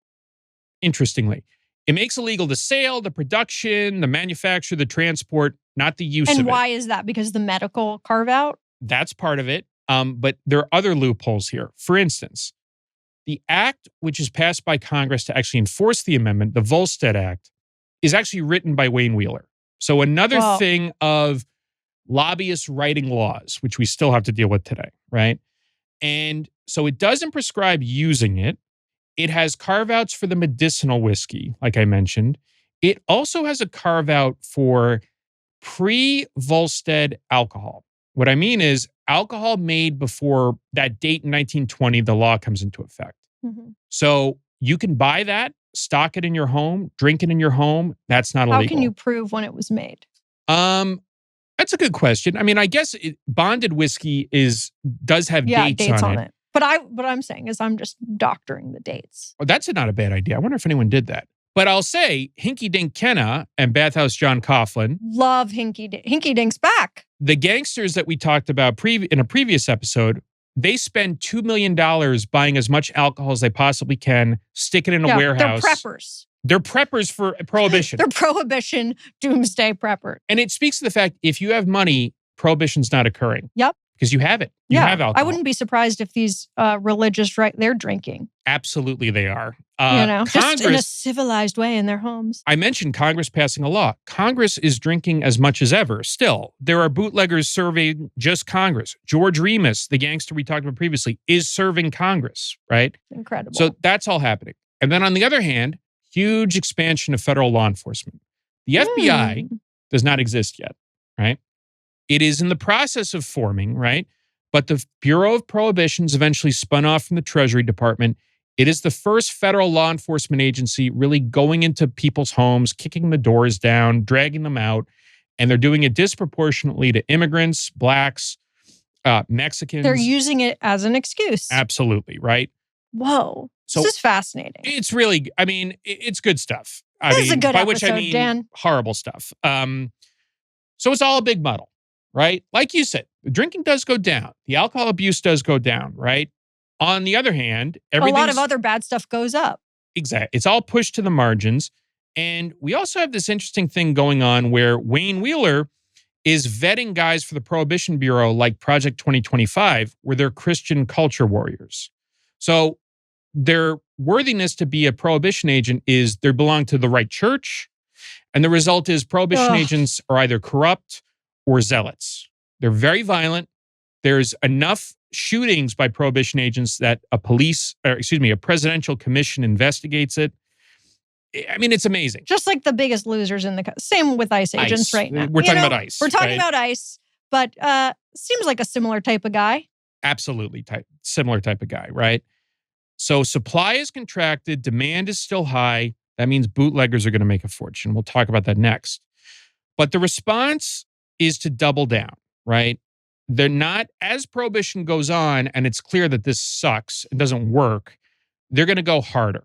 interestingly. It makes illegal the sale, the production, the manufacture, the transport, not the use of it. And why is that? Because the medical carve out? That's part of it. But there are other loopholes here. For instance, the act which is passed by Congress to actually enforce the amendment, the Volstead Act, is actually written by Wayne Wheeler. So another thing of lobbyists writing laws, which we still have to deal with today, right? And so it doesn't prescribe using it. It has carve-outs for the medicinal whiskey, like I mentioned. It also has a carve-out for pre-Volstead alcohol. What I mean is alcohol made before that date in 1920, the law comes into effect. Mm-hmm. So you can buy that, stock it in your home, drink it in your home. That's not illegal. How can you prove when it was made? That's a good question. I mean, I guess bonded whiskey does have dates on it. But what I'm saying is I'm just doctoring the dates. Well, that's not a bad idea. I wonder if anyone did that. But I'll say Hinky Dink Kenna and Bathhouse John Coughlin. Love Hinky Dink. Hinky Dink's back. The gangsters that we talked about in a previous episode, they spend $2 million buying as much alcohol as they possibly can, stick it in a warehouse. They're preppers. They're preppers for Prohibition. They're Prohibition doomsday preppers. And it speaks to the fact, if you have money, Prohibition's not occurring. Yep. Because you have it. You have alcohol. I wouldn't be surprised if these religious they're drinking. Absolutely they are. Just in a civilized way in their homes. I mentioned Congress passing a law. Congress is drinking as much as ever. Still, there are bootleggers serving just Congress. George Remus, the gangster we talked about previously, is serving Congress, right? Incredible. So that's all happening. And then on the other hand, huge expansion of federal law enforcement. The FBI does not exist yet, right? It is in the process of forming, right? But the Bureau of Prohibition is eventually spun off from the Treasury Department. It is the first federal law enforcement agency really going into people's homes, kicking the doors down, dragging them out. And they're doing it disproportionately to immigrants, blacks, Mexicans. They're using it as an excuse. Absolutely, right? Whoa. So this is fascinating. It's really, it's good stuff. This is a good by episode, which I mean Dan. Horrible stuff. So it's all a big muddle, right? Like you said, the drinking does go down. The alcohol abuse does go down, right? On the other hand, a lot of other bad stuff goes up. Exactly. It's all pushed to the margins. And we also have this interesting thing going on where Wayne Wheeler is vetting guys for the Prohibition Bureau like Project 2025, where they're Christian culture warriors. So their worthiness to be a Prohibition agent is they belong to the right church. And the result is Prohibition agents are either corrupt or zealots. They're very violent. There's enough shootings by Prohibition agents that a presidential commission investigates it. I mean, it's amazing. Just like the biggest losers in the same with ICE agents right now. We're talking about ICE. We're talking about ICE, but seems like a similar type of guy. Absolutely similar type of guy, right? So supply is contracted, demand is still high. That means bootleggers are going to make a fortune. We'll talk about that next. But the response is to double down, right? They're not, as Prohibition goes on and it's clear that this sucks, it doesn't work, they're going to go harder.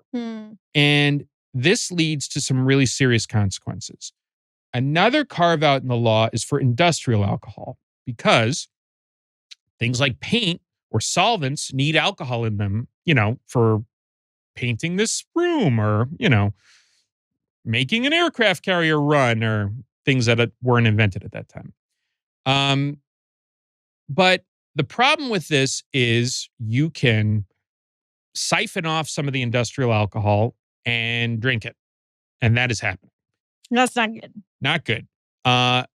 And this leads to some really serious consequences. Another carve out in the law is for industrial alcohol because things like paint or solvents need alcohol in them, for painting this room or, making an aircraft carrier run or things that weren't invented at that time. But the problem with this is you can siphon off some of the industrial alcohol and drink it. And that is happening. That's not good. Not good.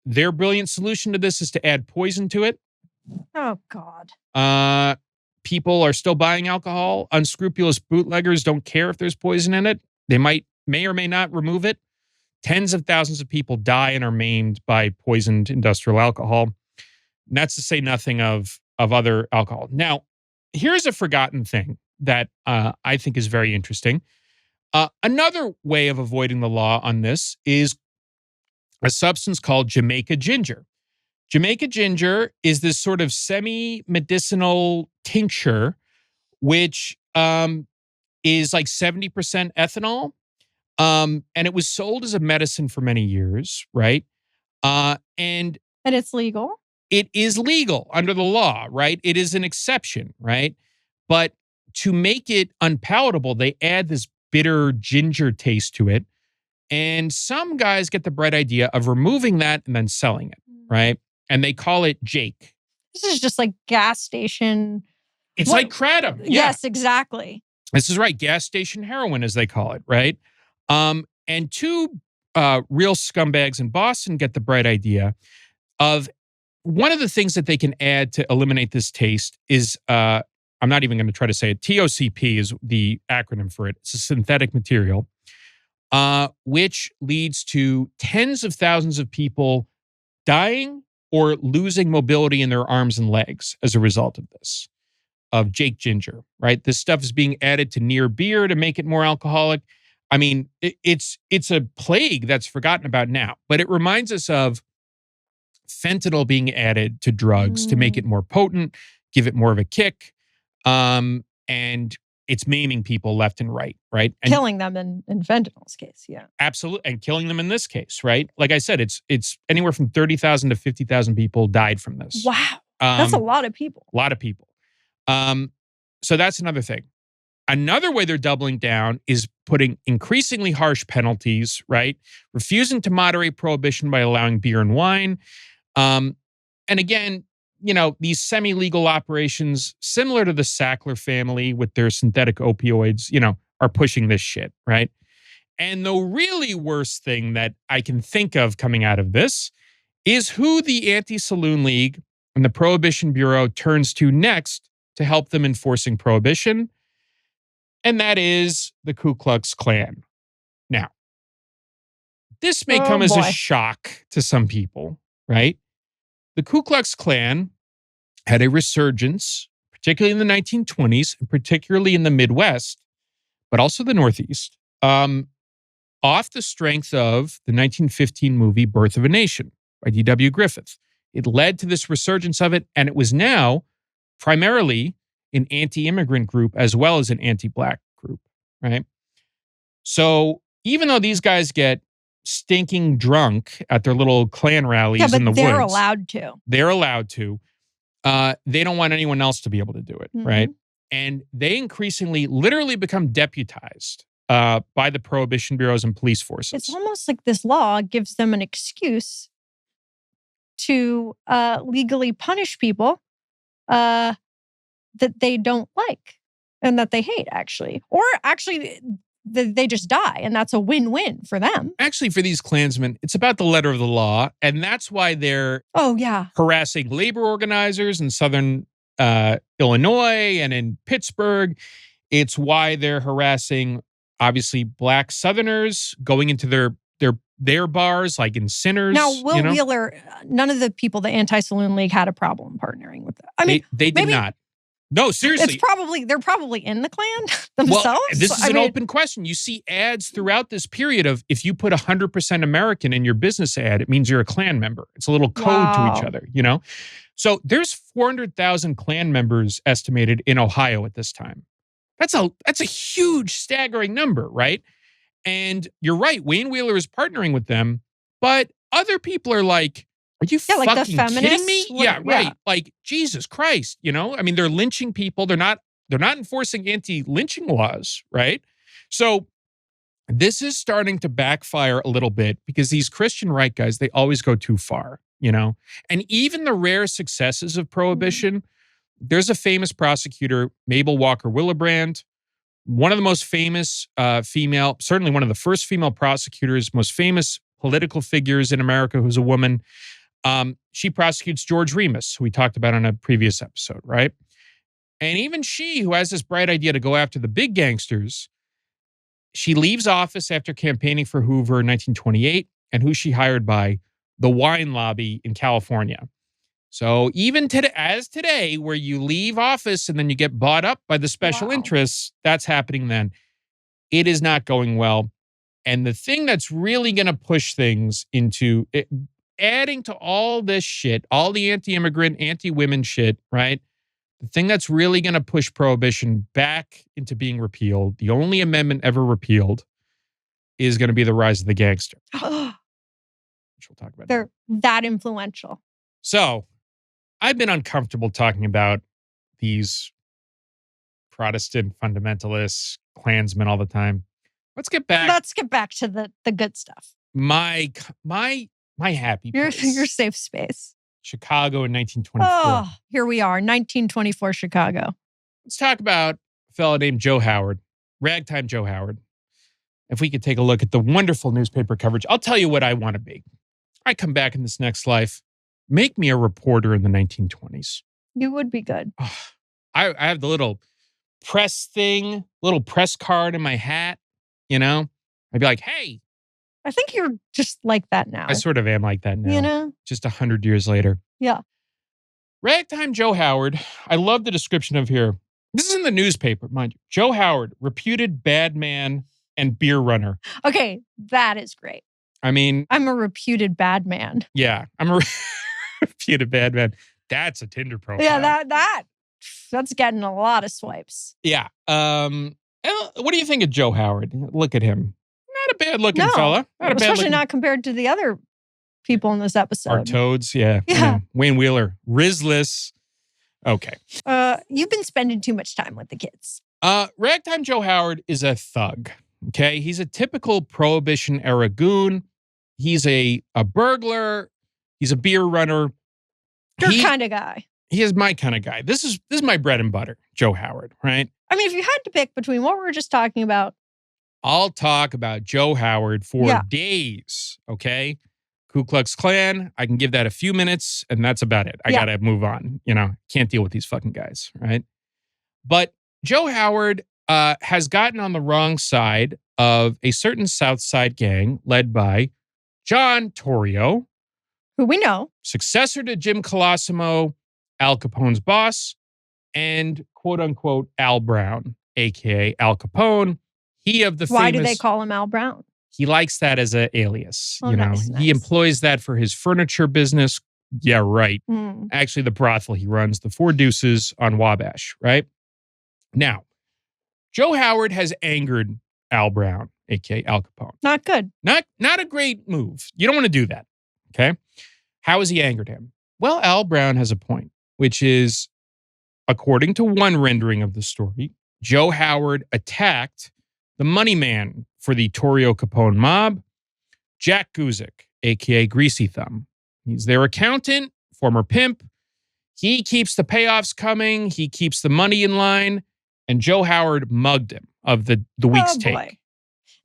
Their brilliant solution to this is to add poison to it. Oh, God. People are still buying alcohol. Unscrupulous bootleggers don't care if there's poison in it. They may or may not remove it. Tens of thousands of people die and are maimed by poisoned industrial alcohol. And that's to say nothing of other alcohol. Now, here's a forgotten thing that I think is very interesting. Another way of avoiding the law on this is a substance called Jamaica ginger. Jamaica ginger is this sort of semi-medicinal tincture, which is like 70% ethanol. And it was sold as a medicine for many years, right? And it's legal? It is legal under the law, right? It is an exception, right? But to make it unpalatable, they add this bitter ginger taste to it. And some guys get the bright idea of removing that and then selling it, right? And they call it Jake. This is just like gas station. It's like kratom. Yeah. Yes, exactly. This is right. Gas station heroin, as they call it, right? And two real scumbags in Boston get the bright idea of one of the things that they can add to eliminate this taste is, I'm not even going to try to say it, TOCP is the acronym for it. It's a synthetic material, which leads to tens of thousands of people dying or losing mobility in their arms and legs as a result of this, of Jake Ginger, right? This stuff is being added to near beer to make it more alcoholic. I mean, it's a plague that's forgotten about now, but it reminds us of fentanyl being added to drugs to make it more potent, give it more of a kick, and it's maiming people left and right, right? And killing them in fentanyl's case, yeah. absolutely, and killing them in this case, right? Like I said, it's anywhere from 30,000 to 50,000 people died from this. Wow, that's a lot of people. A lot of people. So that's another thing. Another way they're doubling down is putting increasingly harsh penalties, right? Refusing to moderate prohibition by allowing beer and wine. And again, you know, these semi-legal operations, similar to the Sackler family with their synthetic opioids, you know, are pushing this shit, right? And the really worst thing that I can think of coming out of this is who the Anti-Saloon League and the Prohibition Bureau turns to next to help them enforcing prohibition. And that is the Ku Klux Klan. Now, this may come as a shock to some people, right? The Ku Klux Klan had a resurgence, particularly in the 1920s, and particularly in the Midwest, but also the Northeast, off the strength of the 1915 movie Birth of a Nation by D.W. Griffith. It led to this resurgence of it, and it was now primarily an anti-immigrant group as well as an anti-Black group, right? So even though these guys get stinking drunk at their little Klan rallies in the woods. They're allowed to. They're allowed to. They don't want anyone else to be able to do it, right? And they increasingly literally become deputized by the Prohibition Bureaus and police forces. It's almost like this law gives them an excuse to legally punish people that they don't like and that they hate, actually. Or actually, they just die, and that's a win-win for them. Actually, for these Klansmen, it's about the letter of the law, and that's why they're harassing labor organizers in southern Illinois and in Pittsburgh. It's why they're harassing, obviously, Black Southerners going into their bars, like in Sinners. Now, Will Wheeler, none of the people, the Anti-Saloon League, had a problem partnering with that. I mean, they did not. No, seriously. They're probably in the Klan themselves. Well, this is an open question. You see ads throughout this period of if you put 100% American in your business ad, it means you're a Klan member. It's a little code to each other, you know? So there's 400,000 Klan members estimated in Ohio at this time. That's a huge, staggering number, right? And you're right, Wayne Wheeler is partnering with them, but other people are like, are you fucking like the kidding me? Yeah, right. Like, Jesus Christ, you know? I mean, they're lynching people. They're not enforcing anti-lynching laws, right? So this is starting to backfire a little bit because these Christian right guys, they always go too far, you know? And even the rare successes of prohibition, there's a famous prosecutor, Mabel Walker Willebrand, one of the most famous female, certainly one of the first female prosecutors, most famous political figures in America who's a woman. She prosecutes George Remus, who we talked about on a previous episode, right? And even she, who has this bright idea to go after the big gangsters, she leaves office after campaigning for Hoover in 1928, and who's she hired by? The wine lobby in California. So even today, where you leave office and then you get bought up by the special interests, that's happening then. It is not going well. And the thing that's really going to push things into it, adding to all this shit, all the anti-immigrant, anti-women shit, right? The thing that's really going to push prohibition back into being repealed, the only amendment ever repealed, is going to be the rise of the gangster. Which we'll talk about. They're that influential. So, I've been uncomfortable talking about these Protestant fundamentalists, Klansmen all the time. Let's get back. Let's get back to the good stuff. My happy place. Your safe space. Chicago in 1924. Oh, here we are, 1924 Chicago. Let's talk about a fellow named Joe Howard, Ragtime Joe Howard. If we could take a look at the wonderful newspaper coverage, I'll tell you what I want to be. I come back in this next life, make me a reporter in the 1920s. You would be good. Oh, I have the little press thing, little press card in my hat, you know? I'd be like, hey. I think you're just like that now. I sort of am like that now. You know? Just 100 years later. Yeah. Ragtime Joe Howard. I love the description of here. This is in the newspaper, mind you. Joe Howard, reputed bad man and beer runner. Okay, that is great. I mean, I'm a reputed bad man. Yeah, I'm a reputed bad man. That's a Tinder profile. Yeah, that's getting a lot of swipes. Yeah. What do you think of Joe Howard? Look at him. Not a bad looking fella. Especially not compared to the other people in this episode. Our toads, yeah. Wayne Wheeler, Rizless. Okay. You've been spending too much time with the kids. Ragtime Joe Howard is a thug. Okay, he's a typical Prohibition era goon. He's a burglar. He's a beer runner. Your kind of guy. He is my kind of guy. This is my bread and butter, Joe Howard, right? I mean, if you had to pick between what we were just talking about. I'll talk about Joe Howard for days, okay? Ku Klux Klan, I can give that a few minutes, and that's about it. I got to move on. Can't deal with these fucking guys, right? But Joe Howard has gotten on the wrong side of a certain South Side gang led by John Torrio, who we know, successor to Jim Colosimo, Al Capone's boss, and quote unquote Al Brown, aka Al Capone. He of the Why famous, do they call him Al Brown? He likes that as an alias. Nice. He employs that for his furniture business. Yeah, right. Mm. Actually, the brothel he runs, the Four Deuces on Wabash, right? Now, Joe Howard has angered Al Brown, aka Al Capone. Not good. Not a great move. You don't want to do that. Okay. How has he angered him? Well, Al Brown has a point, which is, according to one rendering of the story, Joe Howard attacked the money man for the Torrio Capone mob, Jack Guzik, aka Greasy Thumb. He's their accountant, former pimp. He keeps the payoffs coming. He keeps the money in line. And Joe Howard mugged him of the week's take. Boy.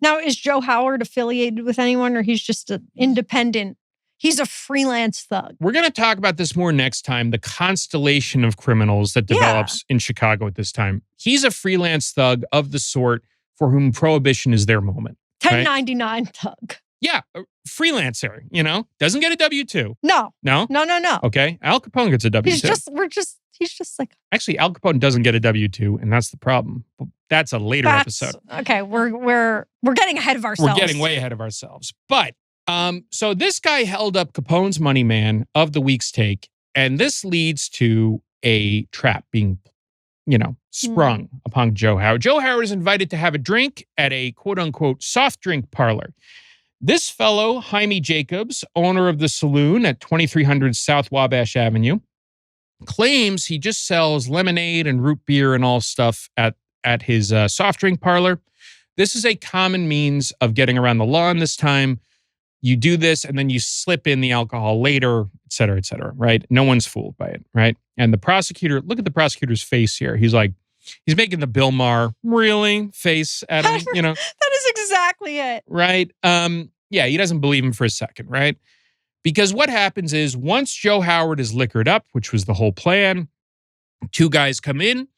Now, is Joe Howard affiliated with anyone, or he's just an independent? He's a freelance thug. We're going to talk about this more next time, the constellation of criminals that develops in Chicago at this time. He's a freelance thug of the sort for whom Prohibition is their moment. 1099 thug. Yeah, a freelancer, doesn't get a W-2. No. No? No. Okay, Al Capone gets a W-2. He's just like... Actually, Al Capone doesn't get a W-2, and that's the problem. That's a later episode. Okay, we're getting ahead of ourselves. We're getting way ahead of ourselves. But, so this guy held up Capone's money man of the week's take, and this leads to a trap being, sprung upon Joe Howard. Joe Howard is invited to have a drink at a quote-unquote soft drink parlor. This fellow, Jaime Jacobs, owner of the saloon at 2300 South Wabash Avenue, claims he just sells lemonade and root beer and all stuff at his soft drink parlor. This is a common means of getting around the law in this time. You do this and then you slip in the alcohol later, et cetera, right? No one's fooled by it, right? And the prosecutor, look at the prosecutor's face here. He's making the Bill Maher, really, face at him, That is exactly it. Right? Yeah, he doesn't believe him for a second, right? Because what happens is once Joe Howard is liquored up, which was the whole plan, two guys come in.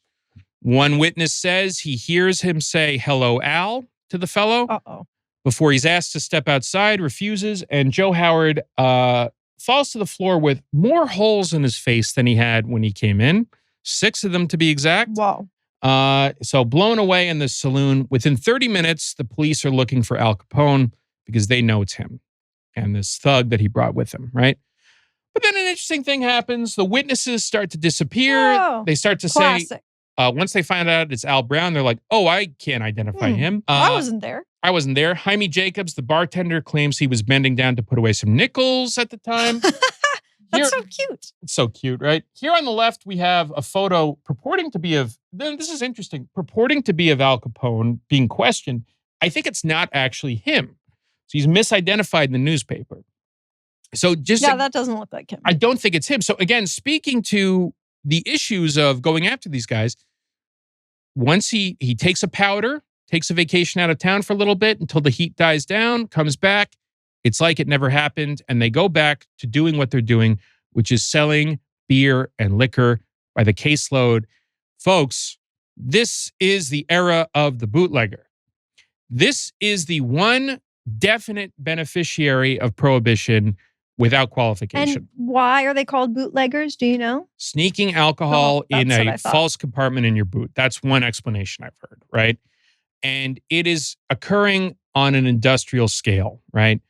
One witness says he hears him say, "Hello, Al," to the fellow. Uh-oh. Before he's asked to step outside, refuses, and Joe Howard falls to the floor with more holes in his face than he had when he came in. 6 of them to be exact. Wow. So blown away in the saloon. Within 30 minutes, the police are looking for Al Capone because they know it's him and this thug that he brought with him, right? But then an interesting thing happens. The witnesses start to disappear. Oh, they start to classic. say, once they find out it's Al Brown, they're like, oh, I can't identify him. I wasn't there. I wasn't there. Jaime Jacobs, the bartender, claims he was bending down to put away some nickels at the time. That's so cute. It's so cute, right? Here on the left, we have a photo purporting to be of, this is interesting, purporting to be of Al Capone being questioned. I think it's not actually him. So he's misidentified in the newspaper. So that doesn't look like him. I don't think it's him. So again, speaking to the issues of going after these guys, once he takes a powder, takes a vacation out of town for a little bit until the heat dies down, comes back, it's like it never happened, and they go back to doing what they're doing, which is selling beer and liquor by the caseload. Folks, this is the era of the bootlegger. This is the one definite beneficiary of Prohibition without qualification. And why are they called bootleggers? Do you know? Sneaking alcohol in a what false compartment in your boot. That's one explanation I've heard, right? And it is occurring on an industrial scale, right?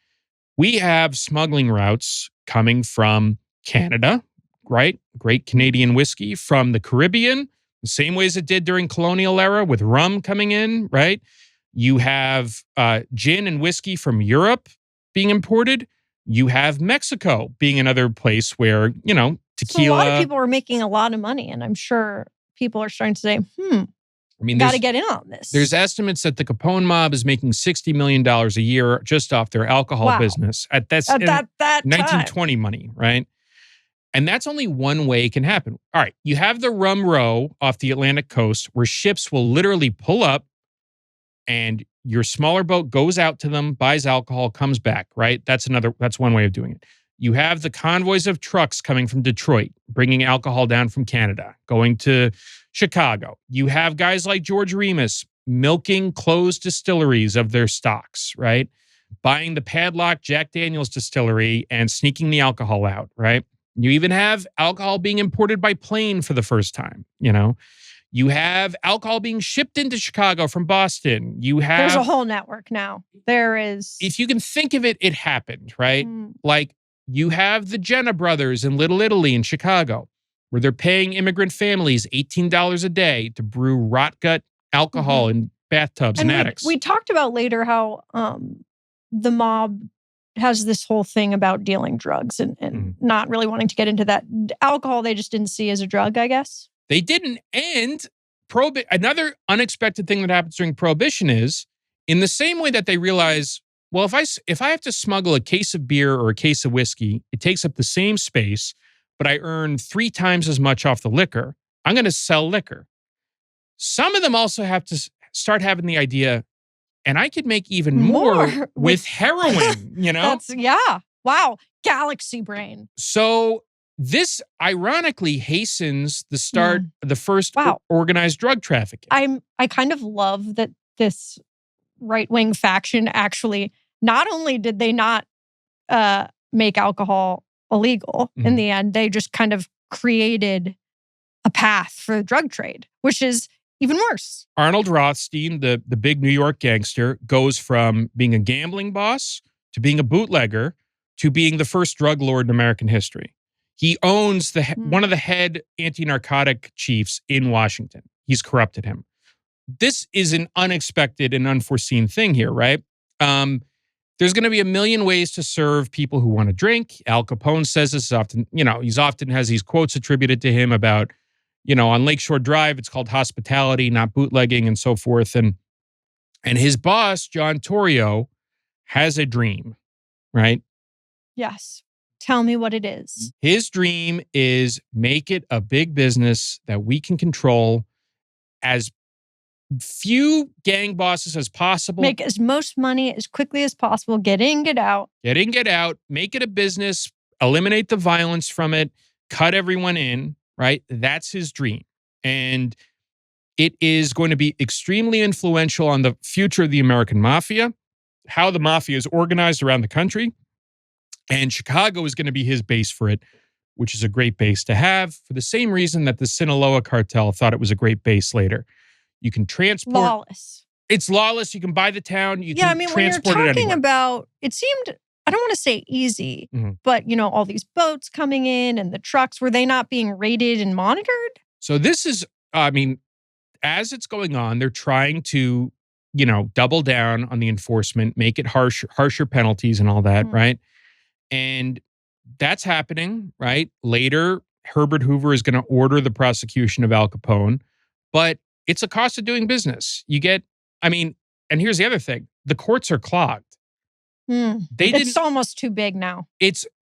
We have smuggling routes coming from Canada, right? Great Canadian whiskey, from the Caribbean, the same way as it did during colonial era with rum coming in, right? You have gin and whiskey from Europe being imported. You have Mexico being another place where, tequila. So a lot of people are making a lot of money, and I'm sure people are starting to say, got to get in on this. There's estimates that the Capone mob is making $60 million a year just off their alcohol business. That's that 1920 money, right? And that's only one way it can happen. All right, you have the rum row off the Atlantic coast where ships will literally pull up and your smaller boat goes out to them, buys alcohol, comes back, right? That's one way of doing it. You have the convoys of trucks coming from Detroit, bringing alcohol down from Canada, going to Chicago. You have guys like George Remus milking closed distilleries of their stocks, right? Buying the padlock Jack Daniel's distillery and sneaking the alcohol out, right? You even have alcohol being imported by plane for the first time, You have alcohol being shipped into Chicago from Boston. There's a whole network now. There is. If you can think of it, it happened, right? Like you have the Jenna brothers in Little Italy in Chicago, where they're paying immigrant families $18 a day to brew rotgut alcohol in bathtubs and attics. We talked about later how the mob has this whole thing about dealing drugs and not really wanting to get into that. Alcohol, they just didn't see as a drug, I guess. They didn't. And another unexpected thing that happens during Prohibition is, in the same way that they realize, well, if I have to smuggle a case of beer or a case of whiskey, it takes up the same space, but I earn 3 times as much off the liquor, I'm going to sell liquor. Some of them also have to start having the idea, and I could make even more with heroin, Wow. Galaxy brain. So this ironically hastens the start of the first organized drug trafficking. I kind of love that this right-wing faction actually, not only did they not make alcohol illegal in the end, they just kind of created a path for the drug trade, which is even worse. Arnold Rothstein, the big New York gangster, goes from being a gambling boss to being a bootlegger to being the first drug lord in American history. He owns one of the head anti-narcotic chiefs in Washington. He's corrupted him. This is an unexpected and unforeseen thing here, right? There's going to be a million ways to serve people who want to drink. Al Capone says this often, he's often has these quotes attributed to him about, on Lakeshore Drive, it's called hospitality, not bootlegging and so forth. And his boss, John Torrio, has a dream, right? Yes. Tell me what it is. His dream is make it a big business that we can control, as few gang bosses as possible. Make as much money as quickly as possible. Get in, get out. Get in, get out. Make it a business. Eliminate the violence from it. Cut everyone in, right? That's his dream. And it is going to be extremely influential on the future of the American mafia, how the mafia is organized around the country. And Chicago is going to be his base for it, which is a great base to have for the same reason that the Sinaloa cartel thought it was a great base later. You can transport. Lawless. It's lawless. You can buy the town. You can when transport you're it talking anywhere. about, it seemed, I don't want to say easy, but, all these boats coming in and the trucks, were they not being raided and monitored? So this is, as it's going on, they're trying to, double down on the enforcement, make it harsher penalties and all that, right? And that's happening, right? Later, Herbert Hoover is going to order the prosecution of Al Capone, but it's a cost of doing business. You get, and here's the other thing. The courts are clogged. It's almost too big now.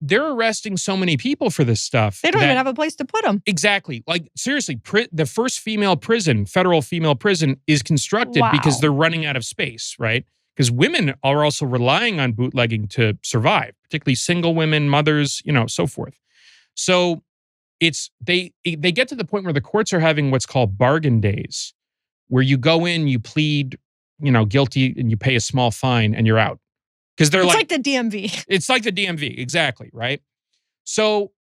They're arresting so many people for this stuff. They don't even have a place to put them. Exactly. Like, seriously, the first federal female prison is constructed because they're running out of space, right? Because women are also relying on bootlegging to survive, particularly single women, mothers, so forth. So they get to the point where the courts are having what's called bargain days, where you go in, you plead, guilty, and you pay a small fine and you're out. Because it's like the DMV. It's like the DMV, exactly, right? So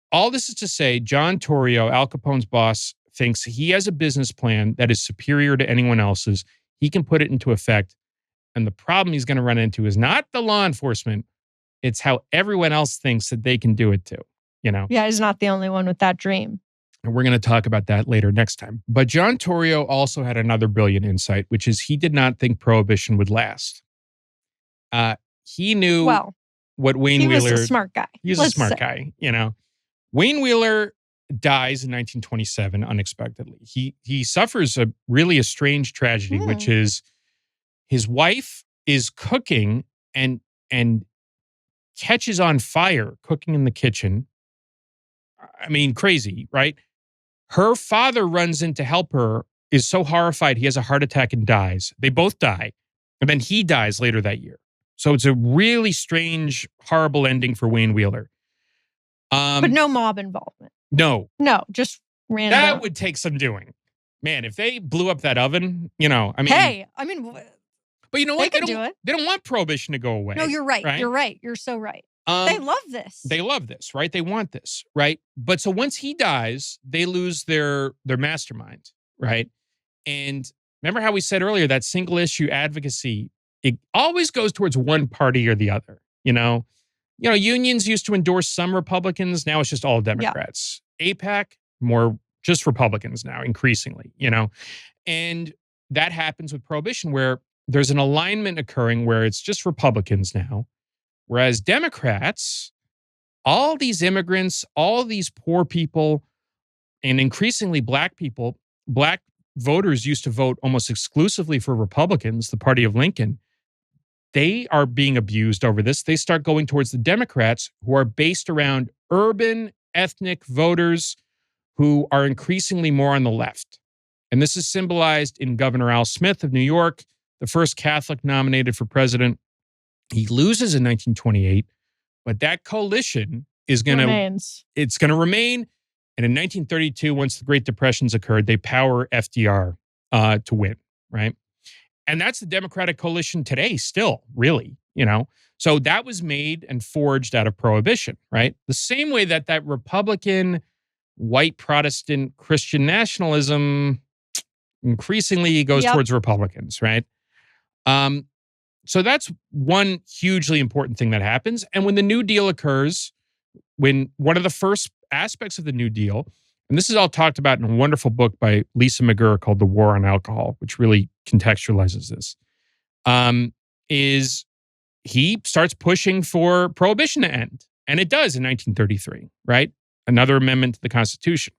all this is to say, John Torrio, Al Capone's boss, thinks he has a business plan that is superior to anyone else's. He can put it into effect. And the problem he's going to run into is not the law enforcement. It's how everyone else thinks that they can do it too, Yeah, he's not the only one with that dream. And we're going to talk about that later next time. But John Torrio also had another brilliant insight, which is he did not think Prohibition would last. He knew what Wayne Wheeler... He was a smart guy. He was a smart guy, Wayne Wheeler dies in 1927 unexpectedly. He suffers a strange tragedy, which is his wife is cooking and catches on fire cooking in the kitchen. I mean, crazy, right? Her father runs in to help her, is so horrified he has a heart attack and dies. They both die. And then he dies later that year. So it's a really strange, horrible ending for Wayne Wheeler. But no mob involvement. No, just random. That would take some doing. Man, if they blew up that oven, Hey, but you know what? They don't want Prohibition to go away. No, you're right. You're right. You're so right. They love this. They love this, right? They want this, right? But so once he dies, they lose their mastermind, right? And remember how we said earlier that single issue advocacy, it always goes towards one party or the other, unions used to endorse some Republicans. Now it's just all Democrats. Yeah. AIPAC, more just Republicans now, increasingly, And that happens with Prohibition, where there's an alignment occurring where it's just Republicans now. Whereas Democrats, all these immigrants, all these poor people, and increasingly black people, black voters used to vote almost exclusively for Republicans, the party of Lincoln. They are being abused over this. They start going towards the Democrats, who are based around urban ethnic voters who are increasingly more on the left. And this is symbolized in Governor Al Smith of New York, the first Catholic nominated for president. He loses in 1928, but that coalition is going to remain. And in 1932, once the Great Depressions occurred, they power FDR to win, right? And that's the Democratic coalition today still, really, So that was made and forged out of Prohibition, right? The same way that Republican, white Protestant, Christian nationalism increasingly goes towards Republicans, right? So that's one hugely important thing that happens. And when the New Deal occurs, when one of the first aspects of the New Deal, and this is all talked about in a wonderful book by Lisa McGurr called The War on Alcohol, which really contextualizes this, is he starts pushing for Prohibition to end. And it does in 1933, right? Another amendment to the Constitution.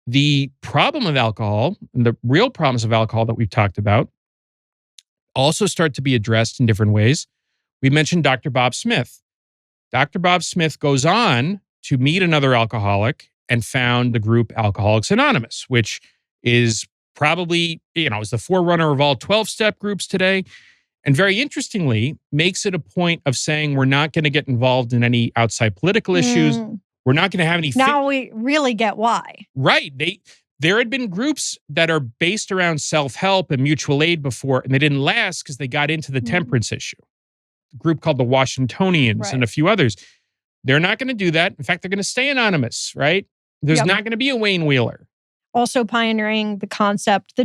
The problem of alcohol, and the real problems of alcohol that we've talked about, also start to be addressed in different ways. We mentioned Dr. Bob Smith. Dr. Bob Smith goes on to meet another alcoholic and found the group Alcoholics Anonymous, which is probably, is the forerunner of all 12-step groups today. And very interestingly, makes it a point of saying we're not going to get involved in any outside political issues. We're not going to have any... Now we really get why. Right. There had been groups that are based around self-help and mutual aid before, and they didn't last because they got into the temperance issue. A group called the Washingtonians and a few others. They're not going to do that. In fact, they're going to stay anonymous, right? There's not going to be a Wayne Wheeler. Also pioneering the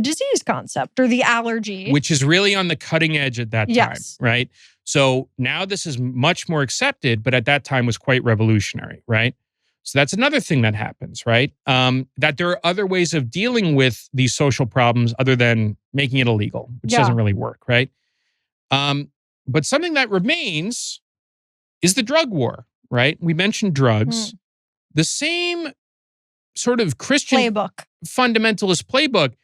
disease concept or the allergy. Which is really on the cutting edge at that time, right? So now this is much more accepted, but at that time was quite revolutionary, right? So that's another thing that happens, right? That there are other ways of dealing with these social problems other than making it illegal, which doesn't really work, right? But something that remains is the drug war, right? We mentioned drugs. The same sort of Christian fundamentalist playbook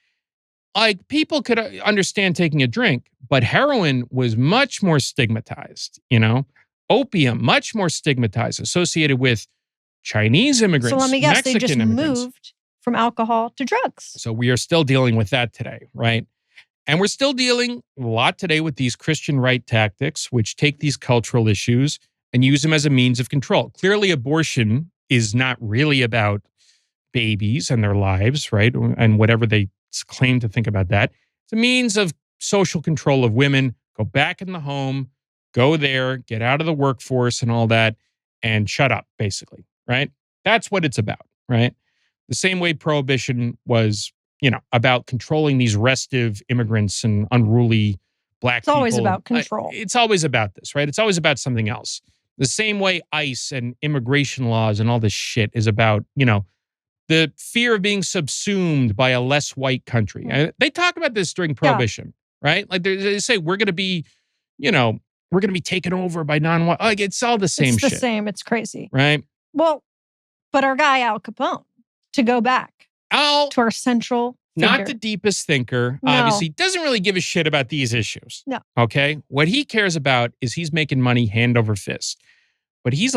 like people could understand taking a drink, but heroin was much more stigmatized, you know? Opium, much more stigmatized, associated with Chinese immigrants, So let me guess, Mexican they just immigrants. moved from alcohol to drugs. So we are still dealing with that today, right? And we're still dealing a lot today with these Christian right tactics, which take these cultural issues and use them as a means of control. Clearly, abortion is not really about babies and their lives, right? And whatever they claim to think about that. It's a means of social control of women. Go back in the home, go there, get out of the workforce and all that, and shut up, basically, right? That's what it's about, right? The same way Prohibition was, about controlling these restive immigrants and unruly black people. It's always about control. It's always about this, right? It's always about something else. The same way ICE and immigration laws and all this shit is about, the fear of being subsumed by a less white country. And they talk about this during Prohibition, right? Like they say, we're going to be, we're going to be taken over by non-white. Like it's all the same shit. It's the same. It's crazy. Right? Well, but our guy Al Capone, to go back to our central figure. Not the deepest thinker, obviously, doesn't really give a shit about these issues. No. Okay? What he cares about is he's making money hand over fist. But he's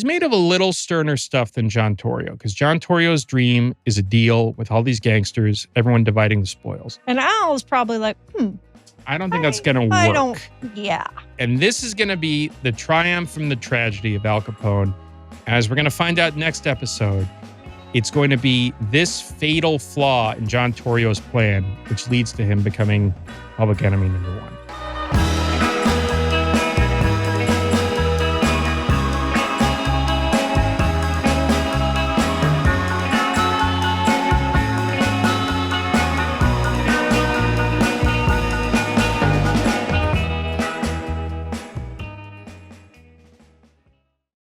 made of a little sterner stuff than John Torrio, because John Torrio's dream is a deal with all these gangsters, everyone dividing the spoils. And Al's probably like, I don't think that's going to work. Yeah. And this is going to be the triumph and the tragedy of Al Capone. As we're going to find out next episode, it's going to be this fatal flaw in John Torrio's plan, which leads to him becoming public enemy number one.